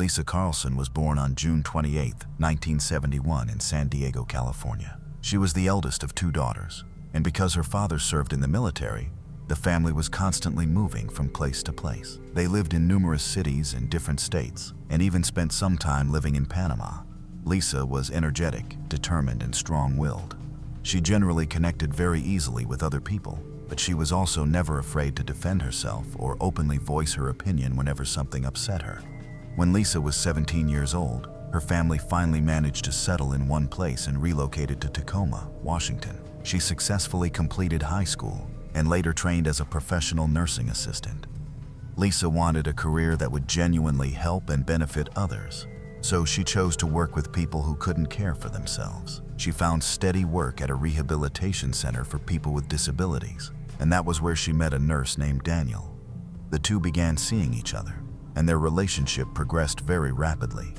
Lisa Carlson was born on June 28, 1971 in San Diego, California. She was the eldest of 2 daughters, and because her father served in the military, the family was constantly moving from place to place. They lived in numerous cities in different states, and even spent some time living in Panama. Lisa was energetic, determined, and strong-willed. She generally connected very easily with other people, but she was also never afraid to defend herself or openly voice her opinion whenever something upset her. When Lisa was 17 years old, her family finally managed to settle in one place and relocated to Tacoma, Washington. She successfully completed high school and later trained as a professional nursing assistant. Lisa wanted a career that would genuinely help and benefit others, so she chose to work with people who couldn't care for themselves. She found steady work at a rehabilitation center for people with disabilities, and that was where she met a nurse named Daniel. The two began seeing each other, and their relationship progressed very rapidly.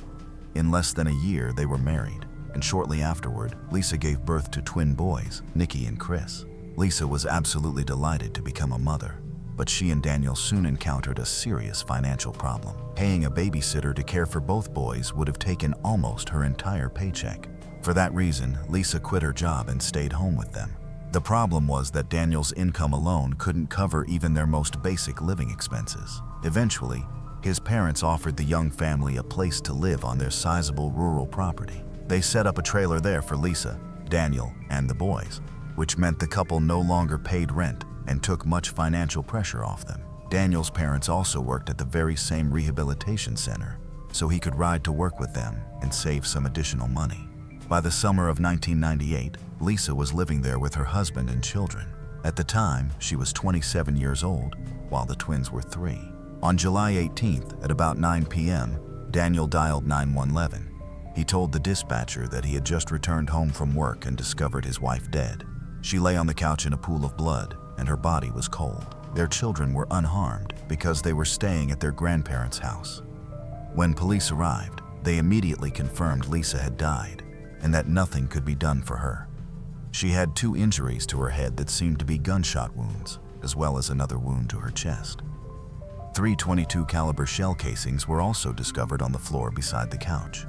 In less than a year, they were married, and shortly afterward, Lisa gave birth to twin boys, Nikki and Chris. Lisa was absolutely delighted to become a mother, but she and Daniel soon encountered a serious financial problem. Paying a babysitter to care for both boys would have taken almost her entire paycheck. For that reason, Lisa quit her job and stayed home with them. The problem was that Daniel's income alone couldn't cover even their most basic living expenses. Eventually, his parents offered the young family a place to live on their sizable rural property. They set up a trailer there for Lisa, Daniel, and the boys, which meant the couple no longer paid rent and took much financial pressure off them. Daniel's parents also worked at the very same rehabilitation center, so he could ride to work with them and save some additional money. By the summer of 1998, Lisa was living there with her husband and children. At the time, she was 27 years old, while the twins were 3. On July 18th, at about 9 p.m., Daniel dialed 911. He told the dispatcher that he had just returned home from work and discovered his wife dead. She lay on the couch in a pool of blood, and her body was cold. Their children were unharmed because they were staying at their grandparents' house. When police arrived, they immediately confirmed Lisa had died and that nothing could be done for her. She had 2 injuries to her head that seemed to be gunshot wounds, as well as another wound to her chest. 3 .22 caliber shell casings were also discovered on the floor beside the couch.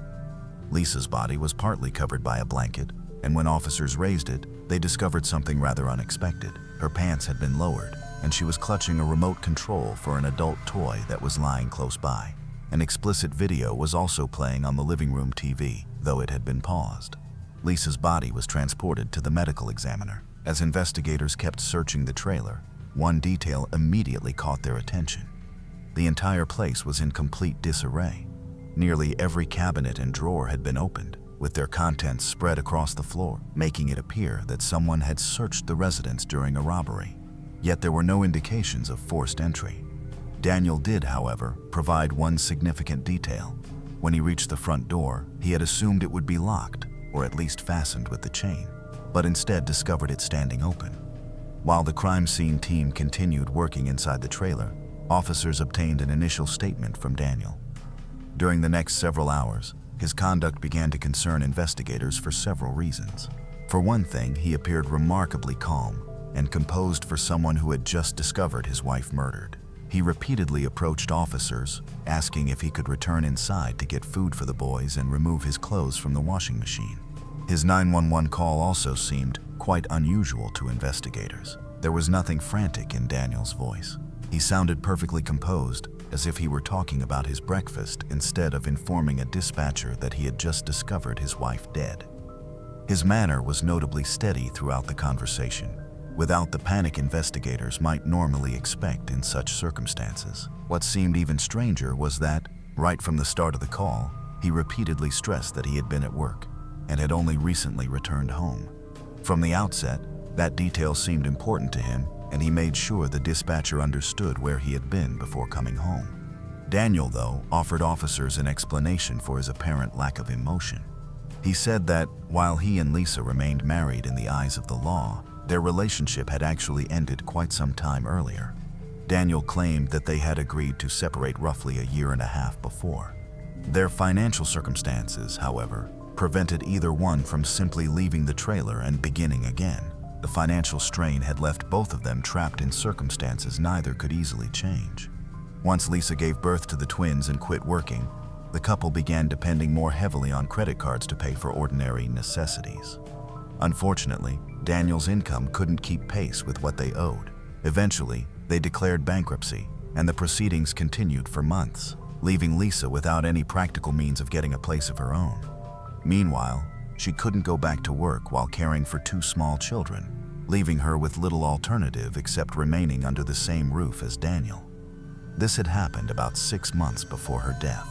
Lisa's body was partly covered by a blanket, and when officers raised it, they discovered something rather unexpected. Her pants had been lowered, and she was clutching a remote control for an adult toy that was lying close by. An explicit video was also playing on the living room TV, though it had been paused. Lisa's body was transported to the medical examiner. As investigators kept searching the trailer, one detail immediately caught their attention. The entire place was in complete disarray. Nearly every cabinet and drawer had been opened, with their contents spread across the floor, making it appear that someone had searched the residence during a robbery. Yet there were no indications of forced entry. Daniel did, however, provide one significant detail. When he reached the front door, he had assumed it would be locked, or at least fastened with the chain, but instead discovered it standing open. While the crime scene team continued working inside the trailer, officers obtained an initial statement from Daniel. During the next several hours, his conduct began to concern investigators for several reasons. For one thing, he appeared remarkably calm and composed for someone who had just discovered his wife murdered. He repeatedly approached officers, asking if he could return inside to get food for the boys and remove his clothes from the washing machine. His 911 call also seemed quite unusual to investigators. There was nothing frantic in Daniel's voice. He sounded perfectly composed, as if he were talking about his breakfast instead of informing a dispatcher that he had just discovered his wife dead. His manner was notably steady throughout the conversation, without the panic investigators might normally expect in such circumstances. What seemed even stranger was that, right from the start of the call, he repeatedly stressed that he had been at work and had only recently returned home. From the outset, that detail seemed important to him, and he made sure the dispatcher understood where he had been before coming home. Daniel, though, offered officers an explanation for his apparent lack of emotion. He said that, while he and Lisa remained married in the eyes of the law, their relationship had actually ended quite some time earlier. Daniel claimed that they had agreed to separate roughly a year and a half before. Their financial circumstances, however, prevented either one from simply leaving the trailer and beginning again. The financial strain had left both of them trapped in circumstances neither could easily change. Once Lisa gave birth to the twins and quit working, the couple began depending more heavily on credit cards to pay for ordinary necessities. Unfortunately, Daniel's income couldn't keep pace with what they owed. Eventually, they declared bankruptcy, and the proceedings continued for months, leaving Lisa without any practical means of getting a place of her own. Meanwhile, she couldn't go back to work while caring for two small children, leaving her with little alternative except remaining under the same roof as Daniel. This had happened about 6 months before her death.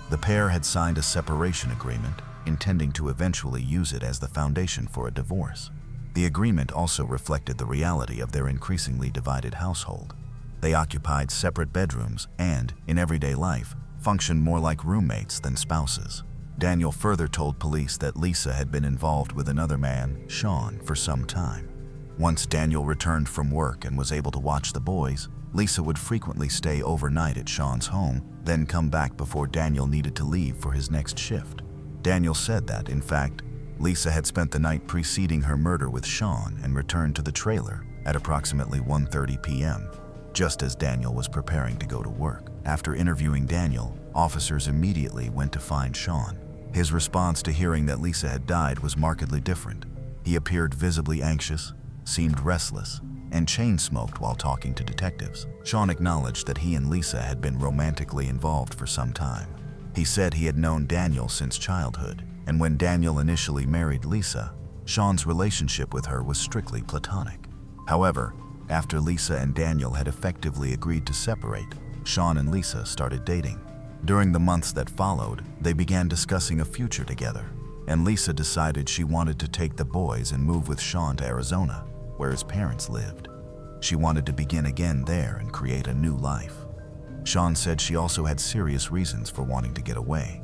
The pair had signed a separation agreement, intending to eventually use it as the foundation for a divorce. The agreement also reflected the reality of their increasingly divided household. They occupied separate bedrooms and, in everyday life, functioned more like roommates than spouses. Daniel further told police that Lisa had been involved with another man, Sean, for some time. Once Daniel returned from work and was able to watch the boys, Lisa would frequently stay overnight at Sean's home, then come back before Daniel needed to leave for his next shift. Daniel said that, in fact, Lisa had spent the night preceding her murder with Sean and returned to the trailer at approximately 1:30 p.m., just as Daniel was preparing to go to work. After interviewing Daniel, officers immediately went to find Sean. His response to hearing that Lisa had died was markedly different. He appeared visibly anxious, seemed restless, and chain-smoked while talking to detectives. Sean acknowledged that he and Lisa had been romantically involved for some time. He said he had known Daniel since childhood, and when Daniel initially married Lisa, Sean's relationship with her was strictly platonic. However, after Lisa and Daniel had effectively agreed to separate, Sean and Lisa started dating. During the months that followed, they began discussing a future together, and Lisa decided she wanted to take the boys and move with Sean to Arizona, where his parents lived. She wanted to begin again there and create a new life. Sean said she also had serious reasons for wanting to get away.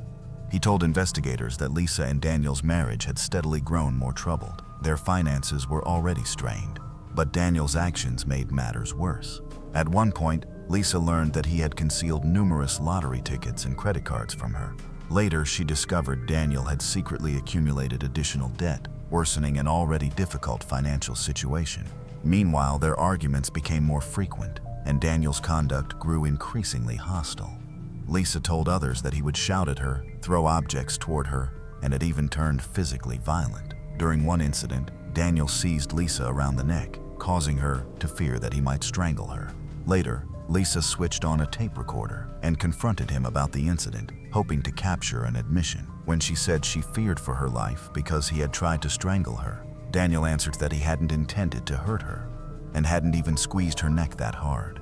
He told investigators that Lisa and Daniel's marriage had steadily grown more troubled. Their finances were already strained, but Daniel's actions made matters worse. At one point, Lisa learned that he had concealed numerous lottery tickets and credit cards from her. Later, she discovered Daniel had secretly accumulated additional debt, worsening an already difficult financial situation. Meanwhile, their arguments became more frequent, and Daniel's conduct grew increasingly hostile. Lisa told others that he would shout at her, throw objects toward her, and had even turned physically violent. During one incident, Daniel seized Lisa around the neck, causing her to fear that he might strangle her. Later, Lisa switched on a tape recorder and confronted him about the incident, hoping to capture an admission. When she said she feared for her life because he had tried to strangle her, Daniel answered that he hadn't intended to hurt her and hadn't even squeezed her neck that hard.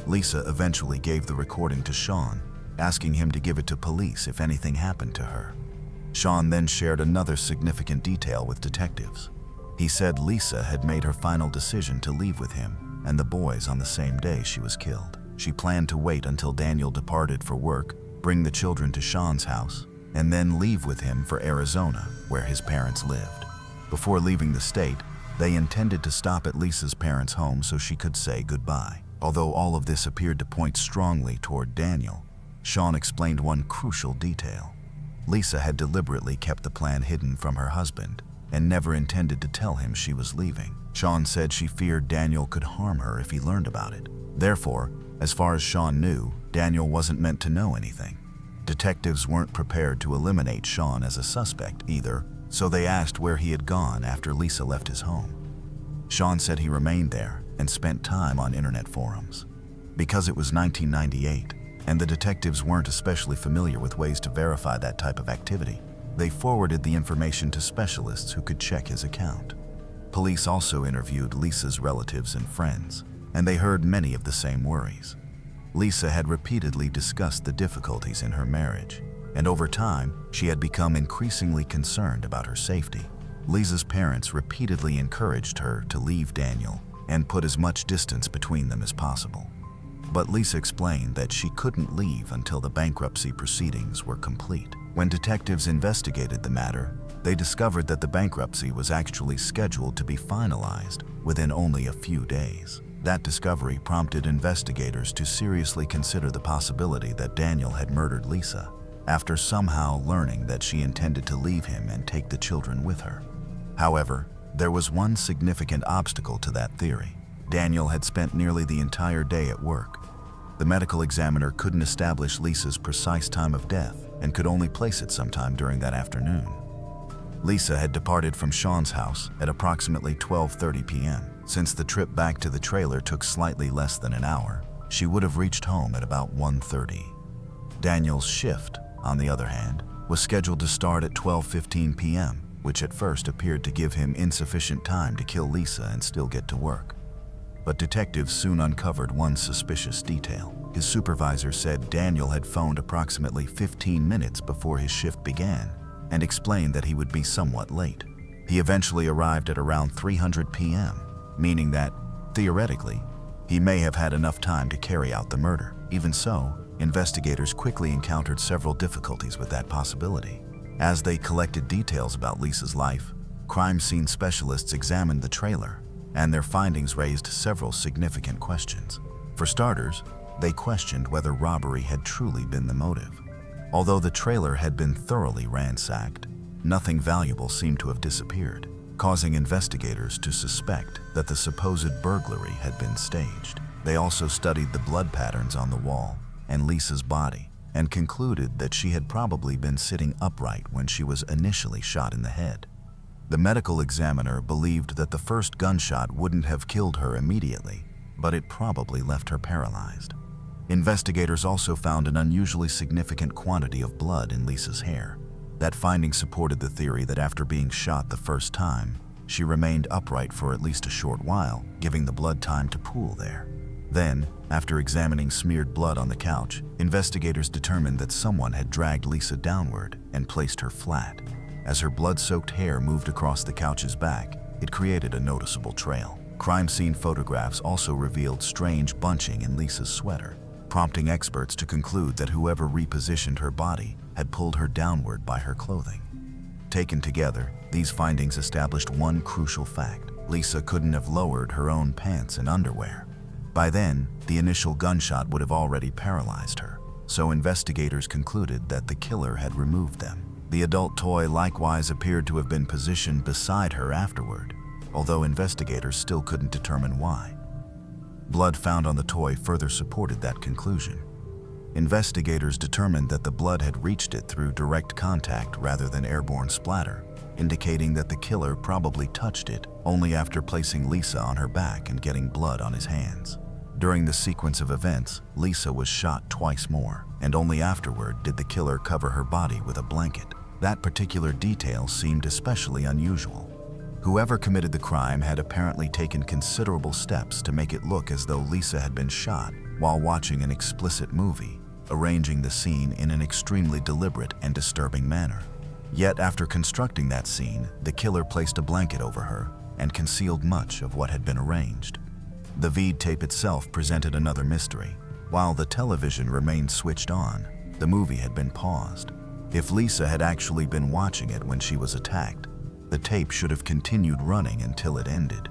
Lisa eventually gave the recording to Sean, asking him to give it to police if anything happened to her. Sean then shared another significant detail with detectives. He said Lisa had made her final decision to leave with him and the boys on the same day she was killed. She planned to wait until Daniel departed for work, bring the children to Sean's house, and then leave with him for Arizona, where his parents lived. Before leaving the state, they intended to stop at Lisa's parents' home so she could say goodbye. Although all of this appeared to point strongly toward Daniel, Sean explained one crucial detail. Lisa had deliberately kept the plan hidden from her husband and never intended to tell him she was leaving. Sean said she feared Daniel could harm her if he learned about it. Therefore, as far as Sean knew, Daniel wasn't meant to know anything. Detectives weren't prepared to eliminate Sean as a suspect either, so they asked where he had gone after Lisa left his home. Sean said he remained there and spent time on internet forums. Because it was 1998, and the detectives weren't especially familiar with ways to verify that type of activity, they forwarded the information to specialists who could check his account. Police also interviewed Lisa's relatives and friends, and they heard many of the same worries. Lisa had repeatedly discussed the difficulties in her marriage, and over time, she had become increasingly concerned about her safety. Lisa's parents repeatedly encouraged her to leave Daniel and put as much distance between them as possible. But Lisa explained that she couldn't leave until the bankruptcy proceedings were complete. When detectives investigated the matter, they discovered that the bankruptcy was actually scheduled to be finalized within only a few days. That discovery prompted investigators to seriously consider the possibility that Daniel had murdered Lisa, after somehow learning that she intended to leave him and take the children with her. However, there was one significant obstacle to that theory. Daniel had spent nearly the entire day at work. The medical examiner couldn't establish Lisa's precise time of death and could only place it sometime during that afternoon. Lisa had departed from Sean's house at approximately 12:30 p.m. Since the trip back to the trailer took slightly less than an hour, she would have reached home at about 1:30. Daniel's shift, on the other hand, was scheduled to start at 12:15 p.m., which at first appeared to give him insufficient time to kill Lisa and still get to work. But detectives soon uncovered one suspicious detail. His supervisor said Daniel had phoned approximately 15 minutes before his shift began and explained that he would be somewhat late. He eventually arrived at around 3:00 p.m., meaning that, theoretically, he may have had enough time to carry out the murder. Even so, investigators quickly encountered several difficulties with that possibility. As they collected details about Lisa's life, crime scene specialists examined the trailer, and their findings raised several significant questions. For starters, they questioned whether robbery had truly been the motive. Although the trailer had been thoroughly ransacked, nothing valuable seemed to have disappeared, causing investigators to suspect that the supposed burglary had been staged. They also studied the blood patterns on the wall and Lisa's body and concluded that she had probably been sitting upright when she was initially shot in the head. The medical examiner believed that the first gunshot wouldn't have killed her immediately, but it probably left her paralyzed. Investigators also found an unusually significant quantity of blood in Lisa's hair. That finding supported the theory that after being shot the first time, she remained upright for at least a short while, giving the blood time to pool there. Then, after examining smeared blood on the couch, investigators determined that someone had dragged Lisa downward and placed her flat. As her blood-soaked hair moved across the couch's back, it created a noticeable trail. Crime scene photographs also revealed strange bunching in Lisa's sweater, prompting experts to conclude that whoever repositioned her body had pulled her downward by her clothing. Taken together, these findings established one crucial fact: Lisa couldn't have lowered her own pants and underwear. By then, the initial gunshot would have already paralyzed her, so investigators concluded that the killer had removed them. The adult toy likewise appeared to have been positioned beside her afterward, although investigators still couldn't determine why. Blood found on the toy further supported that conclusion. Investigators determined that the blood had reached it through direct contact rather than airborne splatter, indicating that the killer probably touched it only after placing Lisa on her back and getting blood on his hands. During the sequence of events, Lisa was shot twice more, and only afterward did the killer cover her body with a blanket. That particular detail seemed especially unusual. Whoever committed the crime had apparently taken considerable steps to make it look as though Lisa had been shot while watching an explicit movie, arranging the scene in an extremely deliberate and disturbing manner. Yet after constructing that scene, the killer placed a blanket over her and concealed much of what had been arranged. The tape itself presented another mystery. While the television remained switched on, the movie had been paused. If Lisa had actually been watching it when she was attacked, the tape should have continued running until it ended,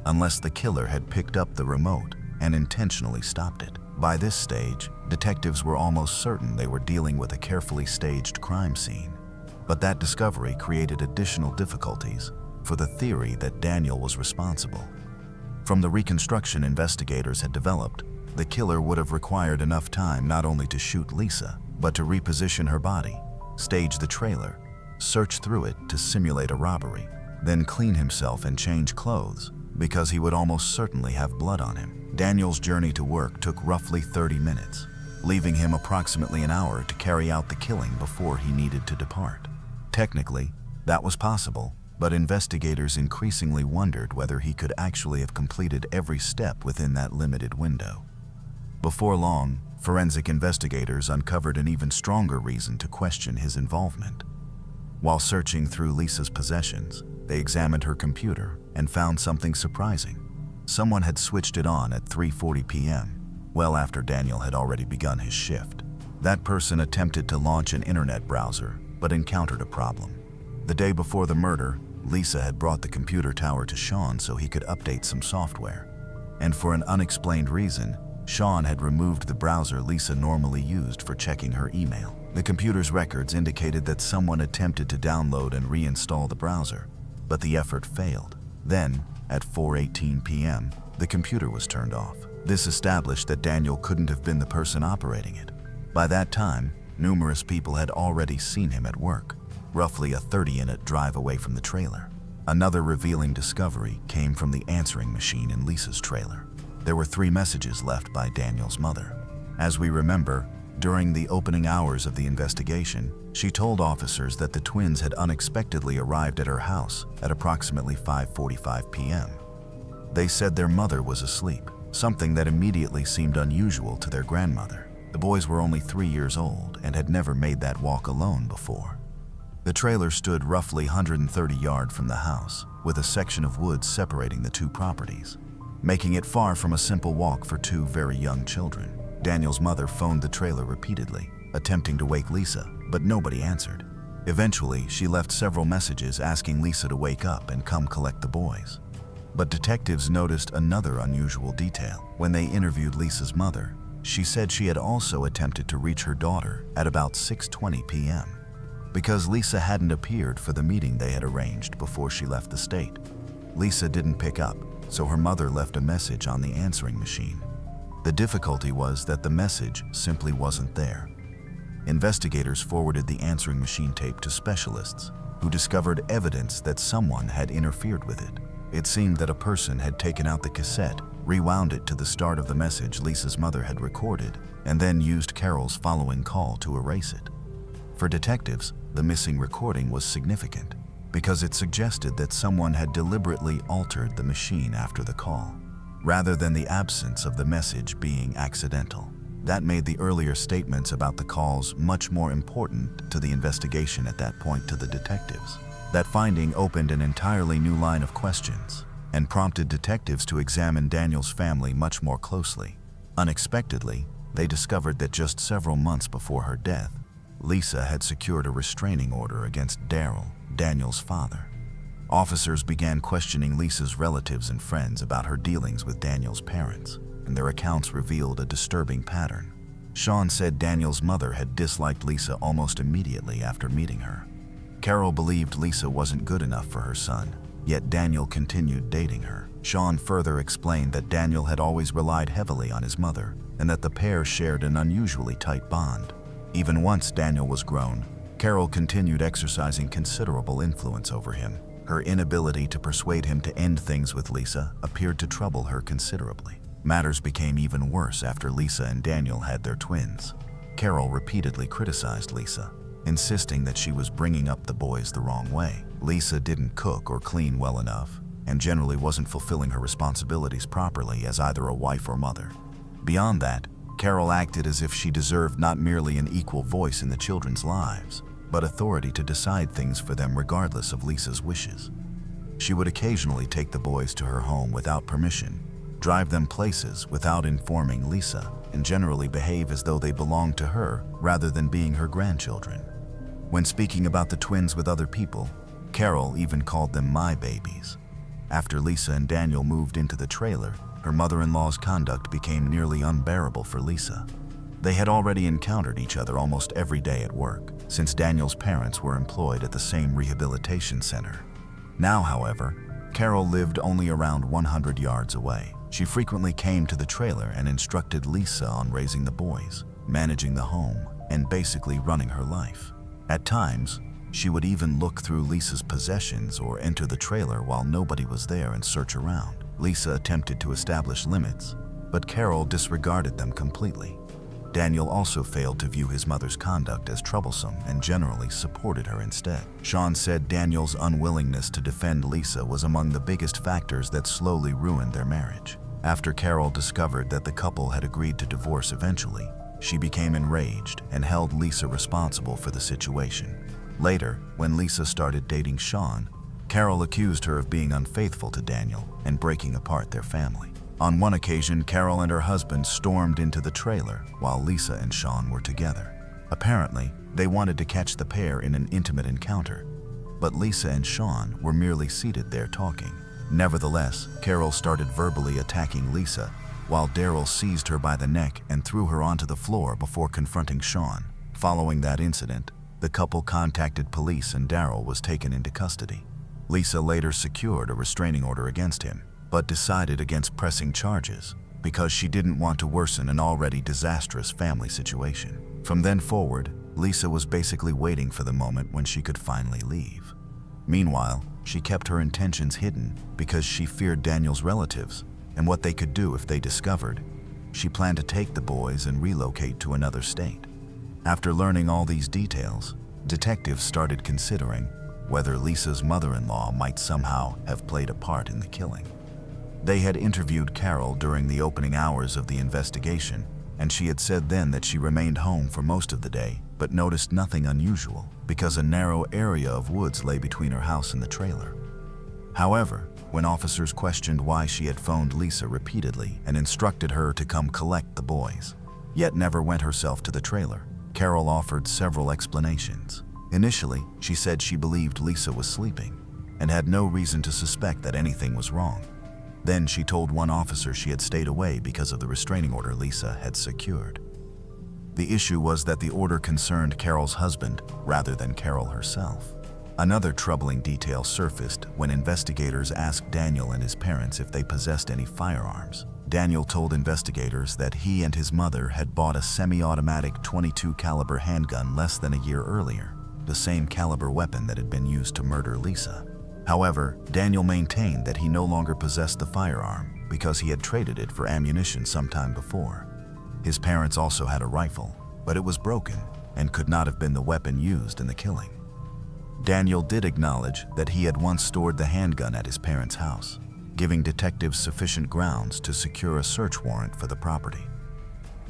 unless the killer had picked up the remote and intentionally stopped it. By this stage, detectives were almost certain they were dealing with a carefully staged crime scene. But that discovery created additional difficulties for the theory that Daniel was responsible. From the reconstruction investigators had developed, the killer would have required enough time not only to shoot Lisa, but to reposition her body, stage the trailer, search through it to simulate a robbery, then clean himself and change clothes, because he would almost certainly have blood on him. Daniel's journey to work took roughly 30 minutes, leaving him approximately an hour to carry out the killing before he needed to depart. Technically, that was possible, but investigators increasingly wondered whether he could actually have completed every step within that limited window. Before long, forensic investigators uncovered an even stronger reason to question his involvement. While searching through Lisa's possessions, they examined her computer and found something surprising. Someone had switched it on at 3:40 p.m., well after Daniel had already begun his shift. That person attempted to launch an internet browser, but encountered a problem. The day before the murder, Lisa had brought the computer tower to Sean so he could update some software. And for an unexplained reason, Sean had removed the browser Lisa normally used for checking her email. The computer's records indicated that someone attempted to download and reinstall the browser, but the effort failed. Then, at 4:18 p.m., the computer was turned off. This established that Daniel couldn't have been the person operating it. By that time, numerous people had already seen him at work, roughly a 30-minute drive away from the trailer. Another revealing discovery came from the answering machine in Lisa's trailer. There were 3 messages left by Daniel's mother. As we remember, during the opening hours of the investigation, she told officers that the twins had unexpectedly arrived at her house at approximately 5:45 p.m. They said their mother was asleep, something that immediately seemed unusual to their grandmother. The boys were only 3 years old and had never made that walk alone before. The trailer stood roughly 130 yards from the house, with a section of woods separating the 2 properties, making it far from a simple walk for 2 very young children. Daniel's mother phoned the trailer repeatedly, attempting to wake Lisa, but nobody answered. Eventually, she left several messages asking Lisa to wake up and come collect the boys. But detectives noticed another unusual detail. When they interviewed Lisa's mother, she said she had also attempted to reach her daughter at about 6:20 p.m. because Lisa hadn't appeared for the meeting they had arranged before she left the state. Lisa didn't pick up, so her mother left a message on the answering machine. The difficulty was that the message simply wasn't there. Investigators forwarded the answering machine tape to specialists, who discovered evidence that someone had interfered with it. It seemed that a person had taken out the cassette, rewound it to the start of the message Lisa's mother had recorded, and then used Carol's following call to erase it. For detectives, the missing recording was significant because it suggested that someone had deliberately altered the machine after the call, rather than the absence of the message being accidental. That made the earlier statements about the calls much more important to the investigation at that point to the detectives. That finding opened an entirely new line of questions and prompted detectives to examine Daniel's family much more closely. Unexpectedly, they discovered that just several months before her death, Lisa had secured a restraining order against Daryl, Daniel's father. Officers began questioning Lisa's relatives and friends about her dealings with Daniel's parents, and their accounts revealed a disturbing pattern. Sean said Daniel's mother had disliked Lisa almost immediately after meeting her. Carol believed Lisa wasn't good enough for her son, yet Daniel continued dating her. Sean further explained that Daniel had always relied heavily on his mother, and that the pair shared an unusually tight bond. Even once Daniel was grown, Carol continued exercising considerable influence over him. Her inability to persuade him to end things with Lisa appeared to trouble her considerably. Matters became even worse after Lisa and Daniel had their twins. Carol repeatedly criticized Lisa, insisting that she was bringing up the boys the wrong way. Lisa didn't cook or clean well enough, and generally wasn't fulfilling her responsibilities properly as either a wife or mother. Beyond that, Carol acted as if she deserved not merely an equal voice in the children's lives, but authority to decide things for them regardless of Lisa's wishes. She would occasionally take the boys to her home without permission, drive them places without informing Lisa, and generally behave as though they belonged to her rather than being her grandchildren. When speaking about the twins with other people, Carol even called them my babies. After Lisa and Daniel moved into the trailer, her mother-in-law's conduct became nearly unbearable for Lisa. They had already encountered each other almost every day at work, since Daniel's parents were employed at the same rehabilitation center. Now, however, Carol lived only around 100 yards away. She frequently came to the trailer and instructed Lisa on raising the boys, managing the home, and basically running her life. At times, she would even look through Lisa's possessions or enter the trailer while nobody was there and search around. Lisa attempted to establish limits, but Carol disregarded them completely. Daniel also failed to view his mother's conduct as troublesome and generally supported her instead. Sean said Daniel's unwillingness to defend Lisa was among the biggest factors that slowly ruined their marriage. After Carol discovered that the couple had agreed to divorce eventually, she became enraged and held Lisa responsible for the situation. Later, when Lisa started dating Sean, Carol accused her of being unfaithful to Daniel and breaking apart their family. On one occasion, Carol and her husband stormed into the trailer while Lisa and Sean were together. Apparently, they wanted to catch the pair in an intimate encounter, but Lisa and Sean were merely seated there talking. Nevertheless, Carol started verbally attacking Lisa, while Daryl seized her by the neck and threw her onto the floor before confronting Sean. Following that incident, the couple contacted police and Daryl was taken into custody. Lisa later secured a restraining order against him, but decided against pressing charges, because she didn't want to worsen an already disastrous family situation. From then forward, Lisa was basically waiting for the moment when she could finally leave. Meanwhile, she kept her intentions hidden because she feared Daniel's relatives and what they could do if they discovered. She planned to take the boys and relocate to another state. After learning all these details, detectives started considering whether Lisa's mother-in-law might somehow have played a part in the killing. They had interviewed Carol during the opening hours of the investigation, and she had said then that she remained home for most of the day, but noticed nothing unusual because a narrow area of woods lay between her house and the trailer. However, when officers questioned why she had phoned Lisa repeatedly and instructed her to come collect the boys, yet never went herself to the trailer, Carol offered several explanations. Initially, she said she believed Lisa was sleeping and had no reason to suspect that anything was wrong. Then she told one officer she had stayed away because of the restraining order Lisa had secured. The issue was that the order concerned Carol's husband rather than Carol herself. Another troubling detail surfaced when investigators asked Daniel and his parents if they possessed any firearms. Daniel told investigators that he and his mother had bought a semi-automatic .22 caliber handgun less than a year earlier, the same caliber weapon that had been used to murder Lisa. However, Daniel maintained that he no longer possessed the firearm because he had traded it for ammunition sometime before. His parents also had a rifle, but it was broken and could not have been the weapon used in the killing. Daniel did acknowledge that he had once stored the handgun at his parents' house, giving detectives sufficient grounds to secure a search warrant for the property.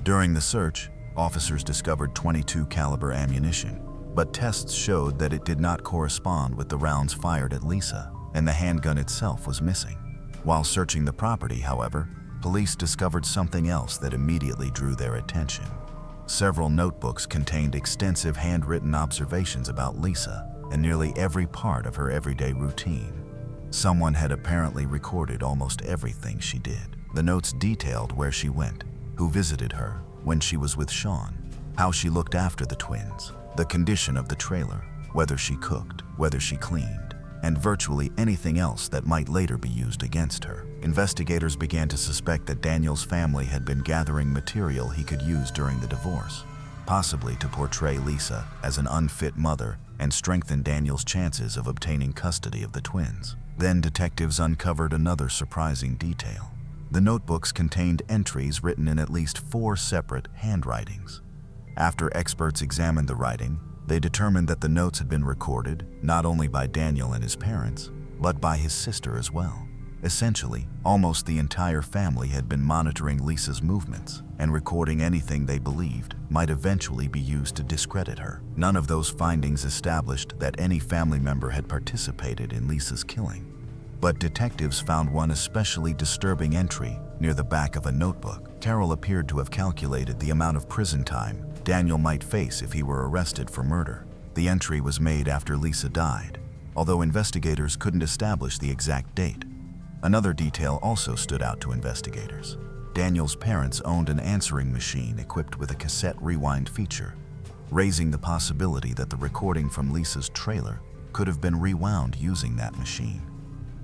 During the search, officers discovered .22 caliber ammunition, but tests showed that it did not correspond with the rounds fired at Lisa, and the handgun itself was missing. While searching the property, however, police discovered something else that immediately drew their attention. Several notebooks contained extensive handwritten observations about Lisa and nearly every part of her everyday routine. Someone had apparently recorded almost everything she did. The notes detailed where she went, who visited her, when she was with Sean, how she looked after the twins, the condition of the trailer, whether she cooked, whether she cleaned, and virtually anything else that might later be used against her. Investigators began to suspect that Daniel's family had been gathering material he could use during the divorce, possibly to portray Lisa as an unfit mother and strengthen Daniel's chances of obtaining custody of the twins. Then detectives uncovered another surprising detail. The notebooks contained entries written in at least 4 separate handwritings. After experts examined the writing, they determined that the notes had been recorded not only by Daniel and his parents, but by his sister as well. Essentially, almost the entire family had been monitoring Lisa's movements and recording anything they believed might eventually be used to discredit her. None of those findings established that any family member had participated in Lisa's killing. But detectives found one especially disturbing entry near the back of a notebook. Carol appeared to have calculated the amount of prison time Daniel might face if he were arrested for murder. The entry was made after Lisa died, although investigators couldn't establish the exact date. Another detail also stood out to investigators. Daniel's parents owned an answering machine equipped with a cassette rewind feature, raising the possibility that the recording from Lisa's trailer could have been rewound using that machine.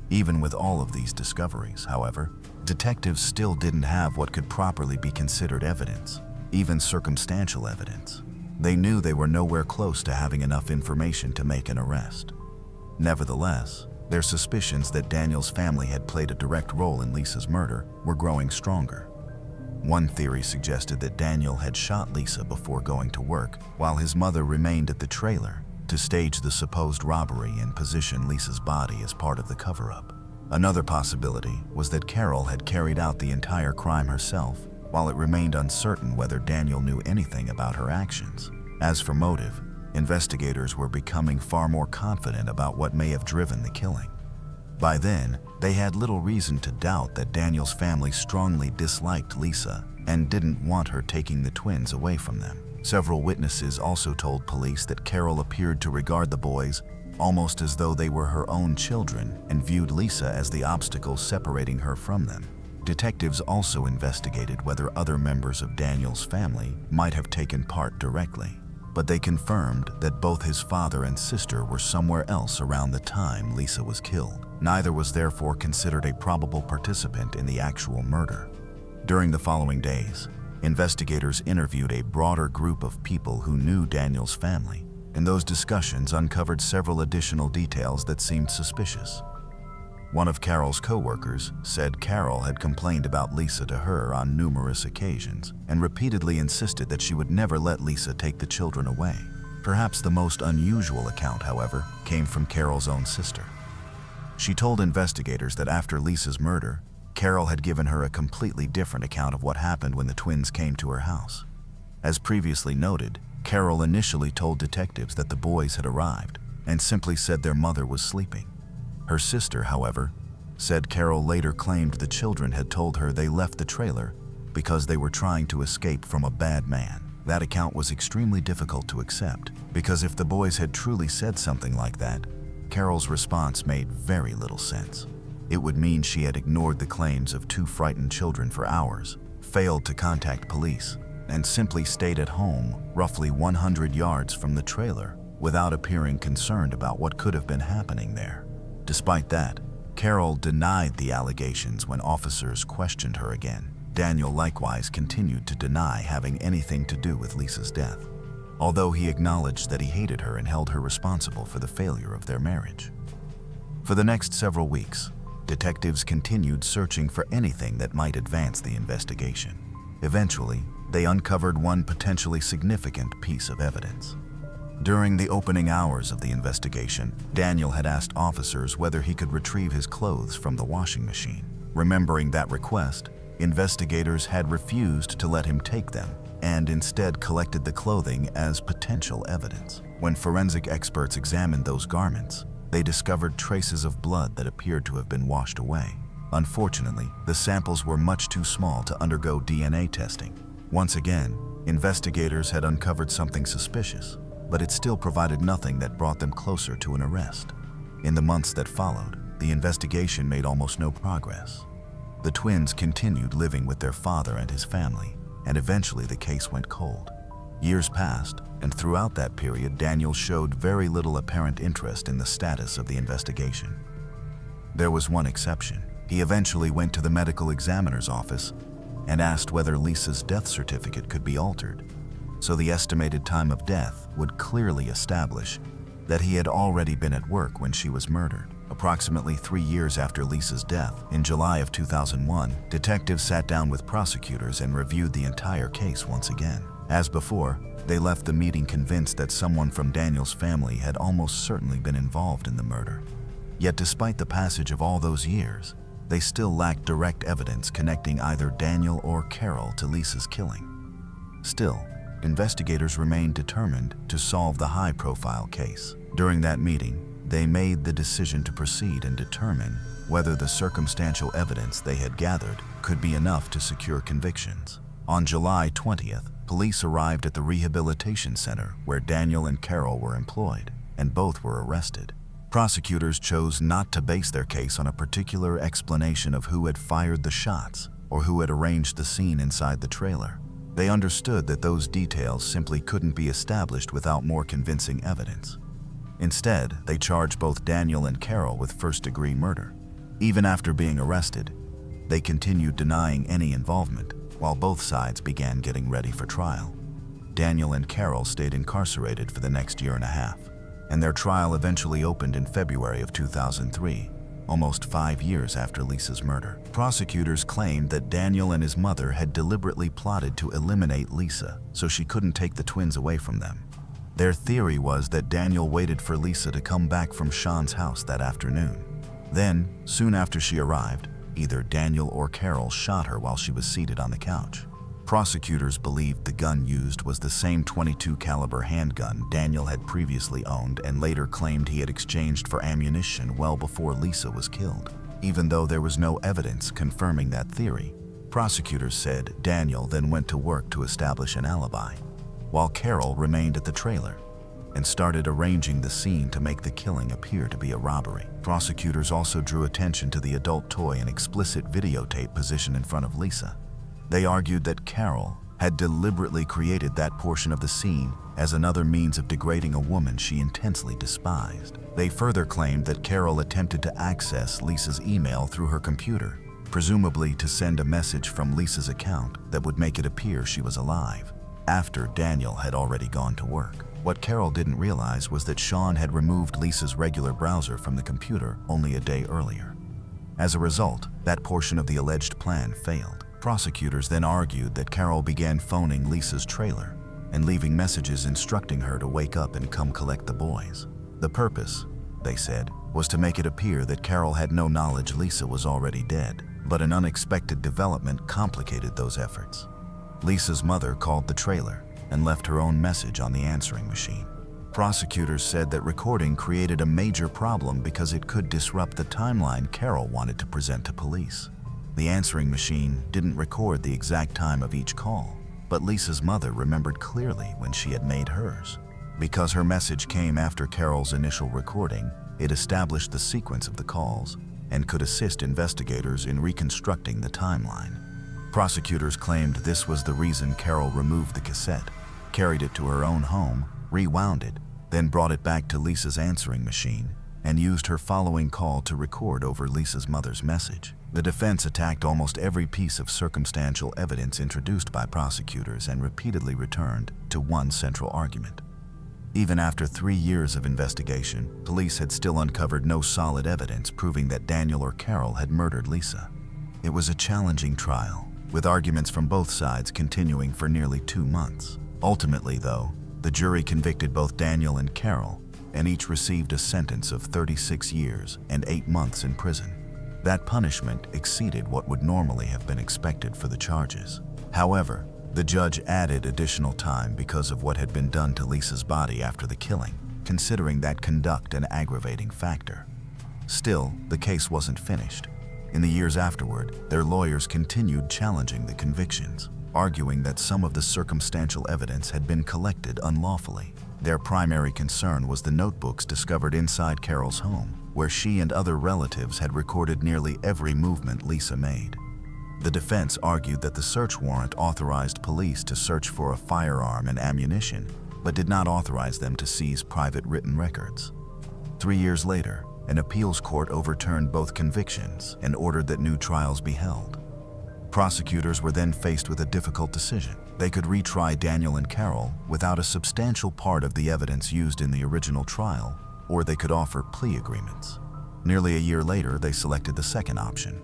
Even with all of these discoveries, however, detectives still didn't have what could properly be considered evidence, even circumstantial evidence. They knew they were nowhere close to having enough information to make an arrest. Nevertheless, their suspicions that Daniel's family had played a direct role in Lisa's murder were growing stronger. One theory suggested that Daniel had shot Lisa before going to work, while his mother remained at the trailer to stage the supposed robbery and position Lisa's body as part of the cover-up. Another possibility was that Carol had carried out the entire crime herself, while it remained uncertain whether Daniel knew anything about her actions. As for motive, investigators were becoming far more confident about what may have driven the killing. By then, they had little reason to doubt that Daniel's family strongly disliked Lisa and didn't want her taking the twins away from them. Several witnesses also told police that Carol appeared to regard the boys almost as though they were her own children and viewed Lisa as the obstacle separating her from them. Detectives also investigated whether other members of Daniel's family might have taken part directly, but they confirmed that both his father and sister were somewhere else around the time Lisa was killed. Neither was therefore considered a probable participant in the actual murder. During the following days, investigators interviewed a broader group of people who knew Daniel's family, and those discussions uncovered several additional details that seemed suspicious. One of Carol's co-workers said Carol had complained about Lisa to her on numerous occasions and repeatedly insisted that she would never let Lisa take the children away. Perhaps the most unusual account, however, came from Carol's own sister. She told investigators that after Lisa's murder, Carol had given her a completely different account of what happened when the twins came to her house. As previously noted, Carol initially told detectives that the boys had arrived and simply said their mother was sleeping. Her sister, however, said Carol later claimed the children had told her they left the trailer because they were trying to escape from a bad man. That account was extremely difficult to accept, because if the boys had truly said something like that, Carol's response made very little sense. It would mean she had ignored the claims of two frightened children for hours, failed to contact police, and simply stayed at home roughly 100 yards from the trailer without appearing concerned about what could have been happening there. Despite that, Carol denied the allegations when officers questioned her again. Daniel likewise continued to deny having anything to do with Lisa's death, although he acknowledged that he hated her and held her responsible for the failure of their marriage. For the next several weeks, detectives continued searching for anything that might advance the investigation. Eventually, they uncovered one potentially significant piece of evidence. During the opening hours of the investigation, Daniel had asked officers whether he could retrieve his clothes from the washing machine. Remembering that request, investigators had refused to let him take them and instead collected the clothing as potential evidence. When forensic experts examined those garments, they discovered traces of blood that appeared to have been washed away. Unfortunately, the samples were much too small to undergo DNA testing. Once again, investigators had uncovered something suspicious, but it still provided nothing that brought them closer to an arrest. In the months that followed, the investigation made almost no progress. The twins continued living with their father and his family, and eventually the case went cold. Years passed, and throughout that period, Daniel showed very little apparent interest in the status of the investigation. There was one exception. He eventually went to the medical examiner's office and asked whether Lisa's death certificate could be altered, so the estimated time of death would clearly establish that he had already been at work when she was murdered. Approximately 3 years after Lisa's death, in July of 2001, detectives sat down with prosecutors and reviewed the entire case once again. As before, they left the meeting convinced that someone from Daniel's family had almost certainly been involved in the murder. Yet despite the passage of all those years, they still lacked direct evidence connecting either Daniel or Carol to Lisa's killing. Still, investigators remained determined to solve the high-profile case. During that meeting, they made the decision to proceed and determine whether the circumstantial evidence they had gathered could be enough to secure convictions. On July 20th, police arrived at the rehabilitation center where Daniel and Carol were employed, and both were arrested. Prosecutors chose not to base their case on a particular explanation of who had fired the shots or who had arranged the scene inside the trailer. They understood that those details simply couldn't be established without more convincing evidence. Instead, they charged both Daniel and Carol with first-degree murder. Even after being arrested, they continued denying any involvement while both sides began getting ready for trial. Daniel and Carol stayed incarcerated for the next year and a half, and their trial eventually opened in February of 2003, almost 5 years after Lisa's murder. Prosecutors claimed that Daniel and his mother had deliberately plotted to eliminate Lisa so she couldn't take the twins away from them. Their theory was that Daniel waited for Lisa to come back from Sean's house that afternoon. Then, soon after she arrived, either Daniel or Carol shot her while she was seated on the couch. Prosecutors believed the gun used was the same .22 caliber handgun Daniel had previously owned and later claimed he had exchanged for ammunition well before Lisa was killed. Even though there was no evidence confirming that theory, prosecutors said Daniel then went to work to establish an alibi, while Carol remained at the trailer and started arranging the scene to make the killing appear to be a robbery. Prosecutors also drew attention to the adult toy and explicit videotape positioned in front of Lisa. They argued that Carol had deliberately created that portion of the scene as another means of degrading a woman she intensely despised. They further claimed that Carol attempted to access Lisa's email through her computer, presumably to send a message from Lisa's account that would make it appear she was alive, after Daniel had already gone to work. What Carol didn't realize was that Sean had removed Lisa's regular browser from the computer only a day earlier. As a result, that portion of the alleged plan failed. Prosecutors then argued that Carol began phoning Lisa's trailer and leaving messages instructing her to wake up and come collect the boys. The purpose, they said, was to make it appear that Carol had no knowledge Lisa was already dead, but an unexpected development complicated those efforts. Lisa's mother called the trailer and left her own message on the answering machine. Prosecutors said that recording created a major problem because it could disrupt the timeline Carol wanted to present to police. The answering machine didn't record the exact time of each call, but Lisa's mother remembered clearly when she had made hers. Because her message came after Carol's initial recording, it established the sequence of the calls and could assist investigators in reconstructing the timeline. Prosecutors claimed this was the reason Carol removed the cassette, carried it to her own home, rewound it, then brought it back to Lisa's answering machine, and used her following call to record over Lisa's mother's message. The defense attacked almost every piece of circumstantial evidence introduced by prosecutors and repeatedly returned to one central argument. Even after 3 years of investigation, police had still uncovered no solid evidence proving that Daniel or Carol had murdered Lisa. It was a challenging trial, with arguments from both sides continuing for nearly 2 months. Ultimately, though, the jury convicted both Daniel and Carol, and each received a sentence of 36 years and 8 months in prison. That punishment exceeded what would normally have been expected for the charges. However, the judge added additional time because of what had been done to Lisa's body after the killing, considering that conduct an aggravating factor. Still, the case wasn't finished. In the years afterward, their lawyers continued challenging the convictions, arguing that some of the circumstantial evidence had been collected unlawfully. Their primary concern was the notebooks discovered inside Carol's home, where she and other relatives had recorded nearly every movement Lisa made. The defense argued that the search warrant authorized police to search for a firearm and ammunition, but did not authorize them to seize private written records. 3 years later, an appeals court overturned both convictions and ordered that new trials be held. Prosecutors were then faced with a difficult decision. They could retry Daniel and Carol without a substantial part of the evidence used in the original trial, or they could offer plea agreements. Nearly a year later, they selected the second option.